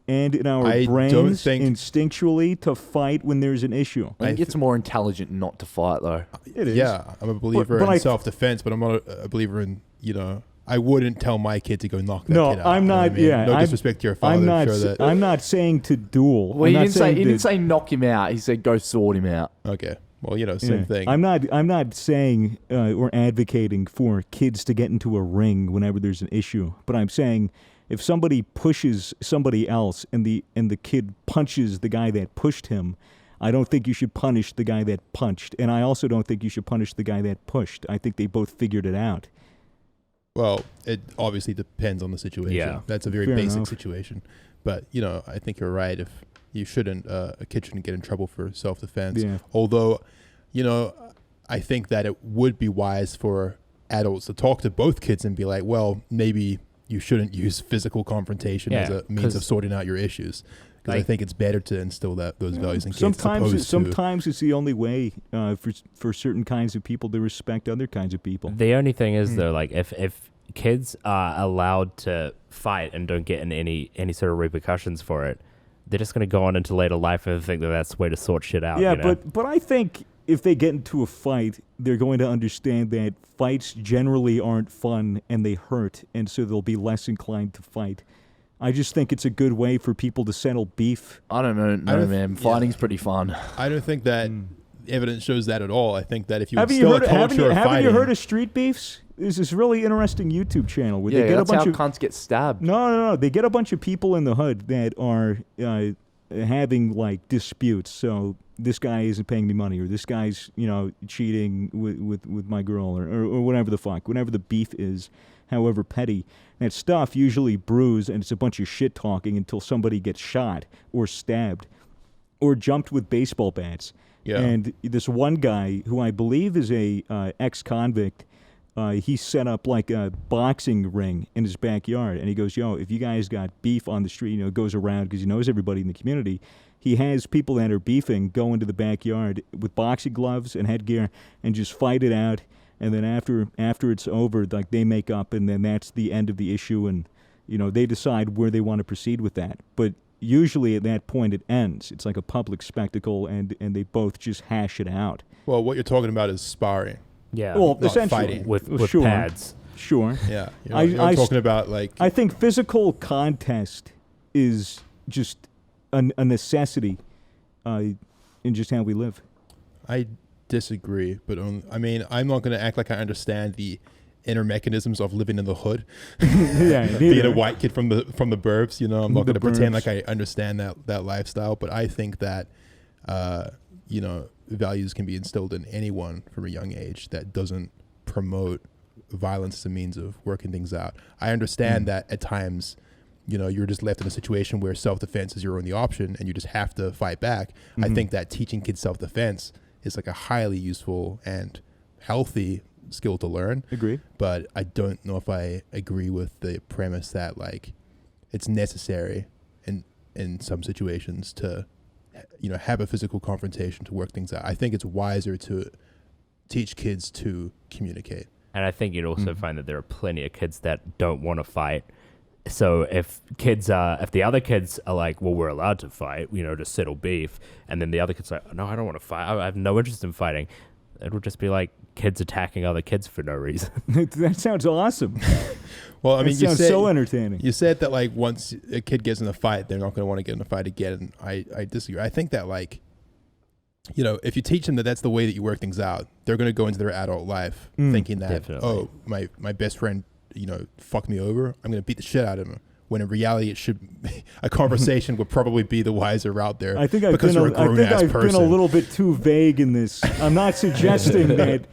and in our
I don't
brains
think-
instinctually to fight when there's an issue.
I think it's more intelligent not to fight though.
It is.
Yeah, I'm a believer
but
in
I-
self-defense, but I'm not a believer in, I wouldn't tell my kid to go knock that
No,
kid out.
I'm
you know what
not-
I mean?
yeah,
No
I'm-
disrespect to your father.
I'm not.
sure that.
I'm not saying to duel.
Well,
I'm
he
not
didn't say
saying
he
to-
didn't say knock him out. He said go sword him out.
Okay. Well, same
Yeah.
thing.
I'm not saying or advocating for kids to get into a ring whenever there's an issue. But I'm saying if somebody pushes somebody else and the kid punches the guy that pushed him, I don't think you should punish the guy that punched, and I also don't think you should punish the guy that pushed. I think they both figured it out.
Well, it obviously depends on the situation.
Yeah.
That's a very
Fair
basic
enough.
situation. But I think you're right. If you shouldn't, a kid shouldn't get in trouble for self-defense.
Yeah.
Although, I think that it would be wise for adults to talk to both kids and be like, well, maybe you shouldn't use physical confrontation as a means of sorting out your issues. Because I think it's better to instill those values in kids.
Sometimes it's the only way for certain kinds of people to respect other kinds of people.
The only thing is though, like if kids are allowed to fight and don't get in any sort of repercussions for it, they're just going to go on into later life and think that that's the way to sort shit out.
Yeah, but I think if they get into a fight, they're going to understand that fights generally aren't fun and they hurt, and so they'll be less inclined to fight. I just think it's a good way for people to settle beef.
I don't know, man. Fighting's pretty fun.
I don't think that evidence shows that at all. I think that if you
Haven't you heard of street beefs? There's this really interesting YouTube channel where they get a bunch of
cunts get stabbed.
No. They get a bunch of people in the hood that are having like disputes. So this guy isn't paying me money, or this guy's cheating with my girl, or whatever the fuck, whatever the beef is. However petty, that stuff usually brews, and it's a bunch of shit talking until somebody gets shot or stabbed or jumped with baseball bats.
Yeah.
And this one guy, who I believe is a ex-convict, he set up like a boxing ring in his backyard, and he goes, if you guys got beef on the street, goes around because he knows everybody in the community. He has people that are beefing go into the backyard with boxing gloves and headgear and just fight it out. And then after it's over, like they make up, and then that's the end of the issue, and they decide where they want to proceed with that. But usually at that point it ends. It's like a public spectacle, and they both just hash it out.
Well, what you're talking about is sparring.
Yeah.
Well,
not
essentially
fighting.
with
sure.
pads.
Sure.
Yeah. You're talking about like.
I think physical contest is just a necessity in just how we live.
I disagree, but I'm not going to act like I understand the inner mechanisms of living in the hood. Being a white kid from the burbs, I'm not going to pretend like I understand that lifestyle. But I think that values can be instilled in anyone from a young age that doesn't promote violence as a means of working things out. I understand that at times you're just left in a situation where self-defense is your only option and you just have to fight back. I think that teaching kids self-defense is like a highly useful and healthy skill to learn.
Agree.
But I don't know if I agree with the premise that like it's necessary in some situations to have a physical confrontation to work things out. I think it's wiser to teach kids to communicate.
And I think you'd also find that there are plenty of kids that don't want to fight. So if the other kids are like, well, we're allowed to fight, to settle beef, and then the other kids are like, no, I don't want to fight. I have no interest in fighting. It would just be like kids attacking other kids for no reason.
That sounds awesome.
Well,
you sounds so entertaining.
You said that like once a kid gets in a fight, they're not going to want to get in a fight again. And I disagree. I think that like, if you teach them that that's the way that you work things out, they're going to go into their adult life thinking that,
definitely.
my best friend, fucked me over, I'm going to beat the shit out of him. When in reality, it should a conversation would probably be the wiser route there.
I think I've been a little bit too vague in this. I'm not suggesting that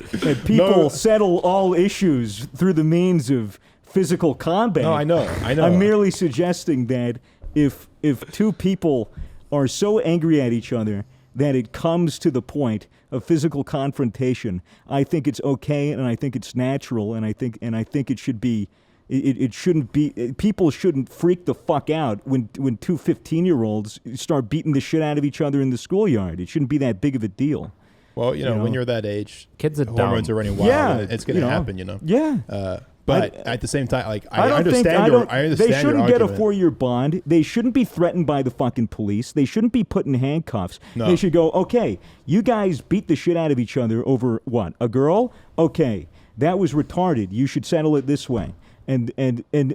people settle all issues through the means of physical combat.
No, I know.
I'm merely suggesting that if two people are so angry at each other that it comes to the point of physical confrontation, I think it's okay, and I think it's natural, and I think it should be. It shouldn't be. People shouldn't freak the fuck out when two 15-year-olds start beating the shit out of each other in the schoolyard. It shouldn't be that big of a deal.
Well, when you're that age,
kids are
hormones
dumb.
are running wild.
Yeah,
it's going to happen.
Yeah.
But at the same time, like
I
understand
they shouldn't get a
argument.
4-year bond. They shouldn't be threatened by the fucking police. They shouldn't be put in handcuffs.
No.
They should go, okay, you guys beat the shit out of each other over what? A girl? Okay, that was retarded. You should settle it this way. And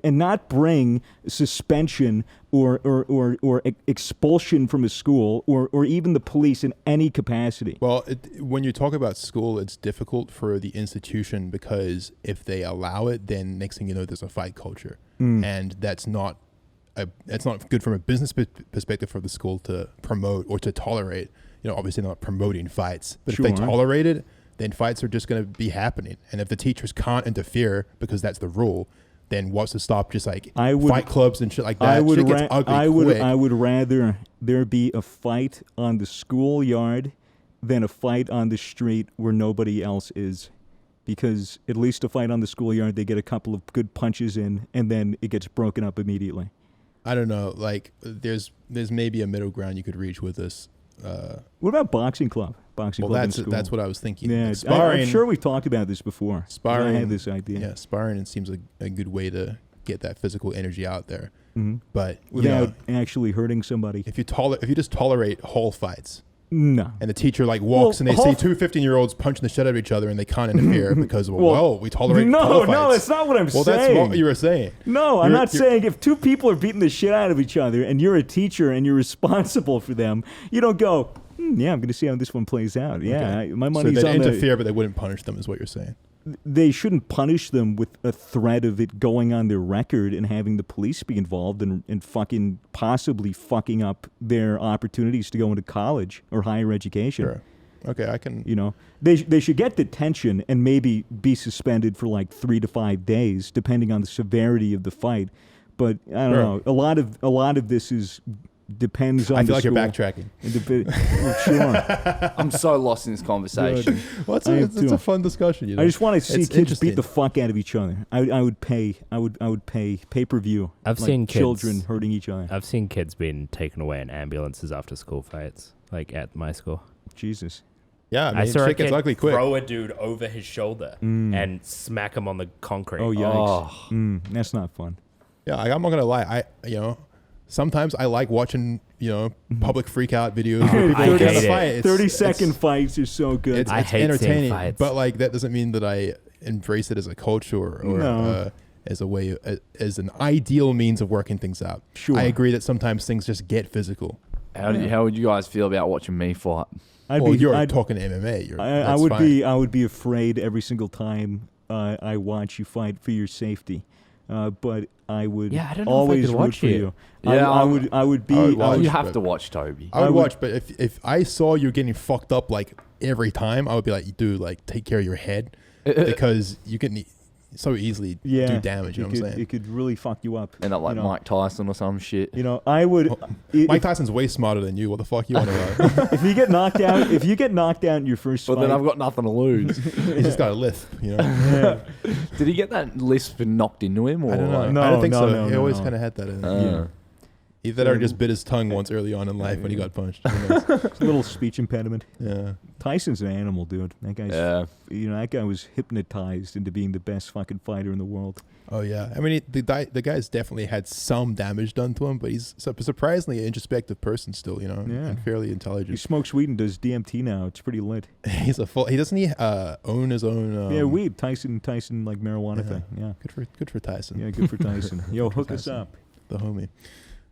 not bring suspension or expulsion from a school or even the police in any capacity.
Well, when you talk about school, it's difficult for the institution because if they allow it, then next thing you know, there's a fight culture, and that's not good from a business perspective for the school to promote or to tolerate. Obviously not promoting fights, but if they tolerate it, then fights are just going to be happening. And if the teachers can't interfere because that's the rule, then wants to stop just like
I would-
fight clubs and shit like that. Shit gets ugly quick.
I would rather there be a fight on the schoolyard than a fight on the street where nobody else is. Because at least a fight on the schoolyard, they get a couple of good punches in, and then it gets broken up immediately.
I don't know. Like, there's maybe a middle ground you could reach with this.
What about boxing club? Boxing club in school.
That's what I was thinking.
Yeah,
Like, sparring,
I'm sure we've talked about this before.
Sparring,
I had this idea.
Yeah, sparring seems like a good way to get that physical energy out there.
Mm-hmm.
But
Without actually hurting somebody.
if you just tolerate hall fights,
No.
and the teacher like walks and they see two 15-year-olds punching the shit out of each other and they can't interfere because we tolerate hall fights.
No, that's not what I'm saying.
Well, that's what you were saying.
No, I'm not saying if two people are beating the shit out of each other and you're a teacher and you're responsible for them, you don't go, yeah, I'm going to see how this one plays out. Yeah,
Okay.
my money's
so
on
they'd interfere, but they wouldn't punish them, is what you're saying.
They shouldn't punish them with a threat of it going on their record and having the police be involved and fucking possibly fucking up their opportunities to go into college or higher education.
Sure. Okay, I can.
You know, they should get detention and maybe be suspended for like 3 to 5 days, depending on the severity of the fight. But I don't know. A lot of this depends on.
I feel like
school.
you're backtracking.
Sure.
I'm so lost in this conversation.
Well, it's a fun discussion. You know?
I just want to see
It's
kids
interesting.
beat the fuck out of each other. I would pay pay-per-view.
I've
like
seen kids-
children hurting each other.
I've seen kids being taken away in ambulances after school fights, like at my school.
Jesus.
Yeah, I mean,
saw a
shit gets
kid
ugly quick.
throw a dude over his shoulder and smack him on the concrete.
Oh yikes. That's not fun.
Yeah, I'm not gonna lie. Sometimes I like watching public freak out videos where people
I
get in
hate
a
it.
fight.
30-second fights are so good.
It's
I hate seeing
entertaining,
fights.
but like that doesn't mean that I embrace it as a culture or
No.
as a way as an ideal means of working things out.
Sure.
I agree that sometimes things just get physical.
How would you guys feel about watching me fight?
You're talking MMA.
I would be afraid every single time I watch you fight for your safety. But I would
Yeah, I don't know if I
always
could
root
watch
for
you.
you.
Yeah,
I would be.
I would watch,
You have
but-
to watch Toby.
I would
I would-
watch, but if I saw you getting fucked up like every time, I would be like, dude, like take care of your head because you can so easily do damage. You know what I'm saying?
It could really fuck you up.
End up like Mike Tyson or some shit.
You know, I would.
Mike Tyson's way smarter than you. What the fuck you on about?
If you get knocked out, in your first
But
fight,
then I've got nothing to lose.
He's just got a lisp. You know?
Did he get that lisp and knocked into him? Or
I don't know.
like-
No,
I don't think
no,
so.
no,
he
no,
always
no.
kind of had that in
Uh,
Either that or just bit his tongue once early on in life when he got punched. Who knows?
It's a little speech impediment.
Yeah.
Tyson's an animal, dude. That guy's.
Yeah.
That guy was hypnotized into being the best fucking fighter in the world.
Oh yeah. I mean, the guy's definitely had some damage done to him, but he's surprisingly an introspective person still. You know,
Yeah.
and fairly
He
intelligent.
smokes weed and does DMT now. It's pretty lit.
He's a full. He doesn't he own his own.
Yeah, weed. Tyson, like marijuana
Yeah.
thing. Yeah.
Good for Tyson.
Yeah, good for Tyson. Yo, hook us
Tyson.
up.
The homie.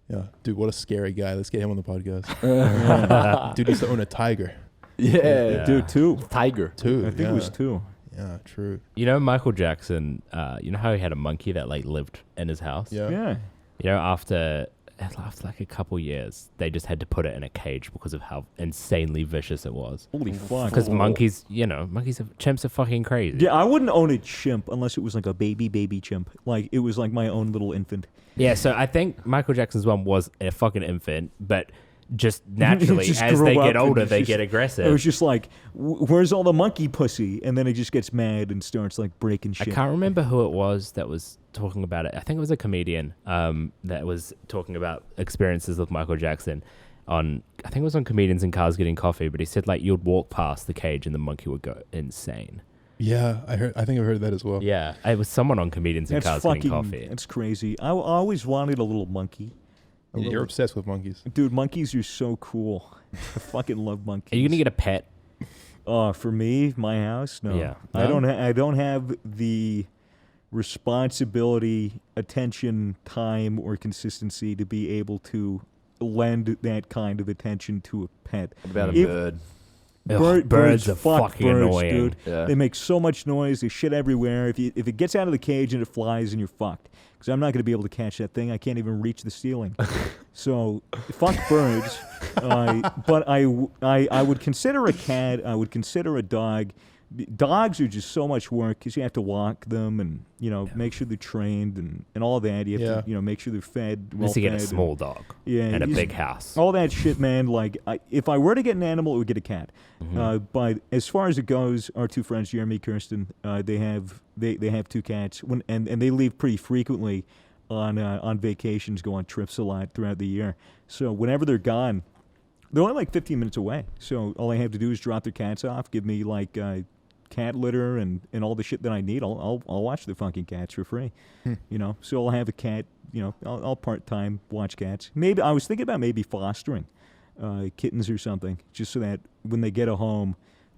Yeah, dude, what a scary guy. Let's get him on the podcast. Dude used to own a tiger
Yeah.
Dude, two.
Tiger.
too.
I think it was two.
Yeah, true.
You know Michael Jackson, you know how he had a monkey that like lived in his house?
Yeah.
Yeah.
You know, after like a couple years, they just had to put it in a cage because of how insanely vicious it was.
Holy fuck.
Because chimps are fucking crazy.
Yeah, I wouldn't own a chimp unless it was like a baby chimp. Like it was like my own little infant.
Yeah, so I think Michael Jackson's one was a fucking infant, but just naturally,
Just
as
grew
they
up
get
and
older,
it's
they
just-
get
It
aggressive.
was just like, where's all the monkey pussy? And then it just gets mad and starts like breaking
I
shit.
can't remember who it was that was talking about it. I think it was a comedian that was talking about experiences with Michael Jackson I think it was on Comedians in Cars Getting Coffee, but he said like you'd walk past the cage and the monkey would go insane.
Yeah, I think I've heard that as well.
Yeah, it was someone on Comedians in Cars Getting Coffee.
That's crazy. I always wanted a little monkey.
You're obsessed with monkeys.
Dude, monkeys are so cool. I fucking love monkeys.
Are you gonna get a pet?
For me, my house? No.
Yeah.
I
No?
don't have the responsibility, attention, time, or consistency to be able to lend that kind of attention to a pet.
What about a
If-
bird?
Ugh, birds are
fuck
fucking
birds,
annoying.
dude.
Yeah.
They make so much noise. They shit everywhere. If it gets out of the cage and it flies, and you're fucked. Because I'm not going to be able to catch that thing. I can't even reach the ceiling. So fuck birds. But I would consider a cat. I would consider a dog. dogs are just so much work because you have to walk them and make sure they're trained and all that. You have to make sure they're fed.
Well, to get a small dog. And a big house.
All that shit, man. Like if I were to get an animal, it would get a cat. But as far as it goes, our two friends, Jeremy, Kirsten, they have 2 cats. And they leave pretty frequently on vacations, go on trips a lot throughout the year. So whenever they're gone, they're only like 15 minutes away. So all I have to do is drop their cats off, give me like cat litter and all the shit that I need. I'll watch the fucking cats for free. So I'll have a cat. I'll part-time watch cats. Maybe I was thinking about fostering kittens or something, just so that when they get a home,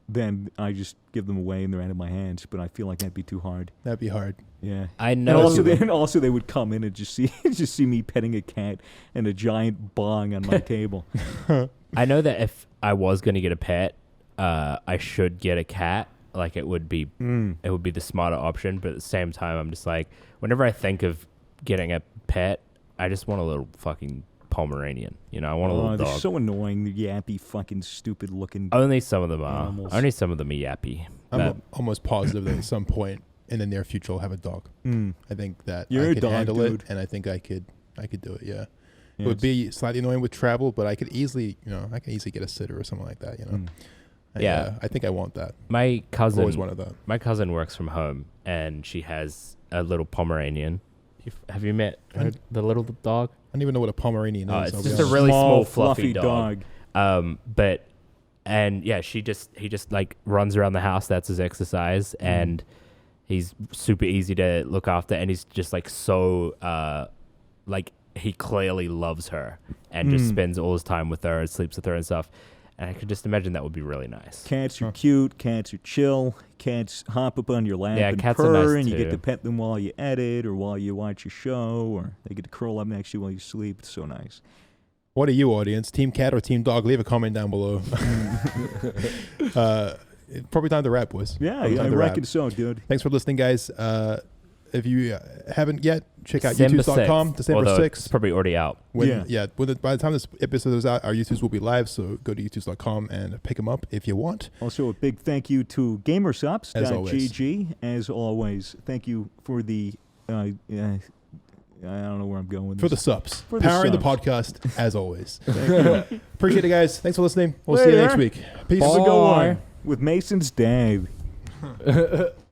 then I just give them away and they're out of my hands. But I feel like that'd be too hard.
That'd be hard.
Yeah,
I know.
And also they would come in and just see me petting a cat and a giant bong on my table.
I know that if I was going to get a pet, I should get a cat. Like it would be the smarter option. But at the same time, I'm just like, whenever I think of getting a pet, I just want a little fucking Pomeranian. I want a little dog.
They're so annoying. The yappy, fucking, stupid looking.
Only some of them are.
Animals.
Only some of them are yappy.
I'm almost positive that at some point in the near future I'll have a dog. I think that
You're
I
a
could
dog
handle
dude.
it, and I think I could do it. Yeah. It
Yeah,
would be slightly annoying with travel, but I could easily, get a sitter or something like that. I think I want that.
My cousin,
I've always wanted that.
My cousin works from home, and she has a little Pomeranian. Have you met the little dog?
I don't even know what a Pomeranian is.
It's just a really small, fluffy
dog.
He just like runs around the house. That's his exercise, and he's super easy to look after. And he's just like so, he clearly loves her and just spends all his time with her and sleeps with her and stuff. And I could just imagine that would be really nice.
Cats are cute. Cats are chill. Cats hop up on your lap and
cats
purr,
are nice
and you
too.
get to pet them while you edit or while you watch a show, or they get to curl up next to you while you sleep. It's so nice.
What are you, audience? Team cat or team dog? Leave a comment down below. Probably time to wrap, boys.
Yeah,
Probably time
I
to
reckon
wrap.
so, dude.
Thanks for listening, guys. If you haven't yet, check out
December
youtube.com,
6th,
December
although
6th.
It's probably already out.
By the time this episode is out, our YouTubes will be live, so go to youtube.com and pick them up if you want.
Also, a big thank you to gamersups.gg. As always, thank you for the, I don't know where I'm going with
For
this.
the subs.
For the
Powering the
subs.
podcast, as always. Appreciate it, guys. Thanks for listening. We'll see you next week. Peace.
Have a good one with Mason's Dave.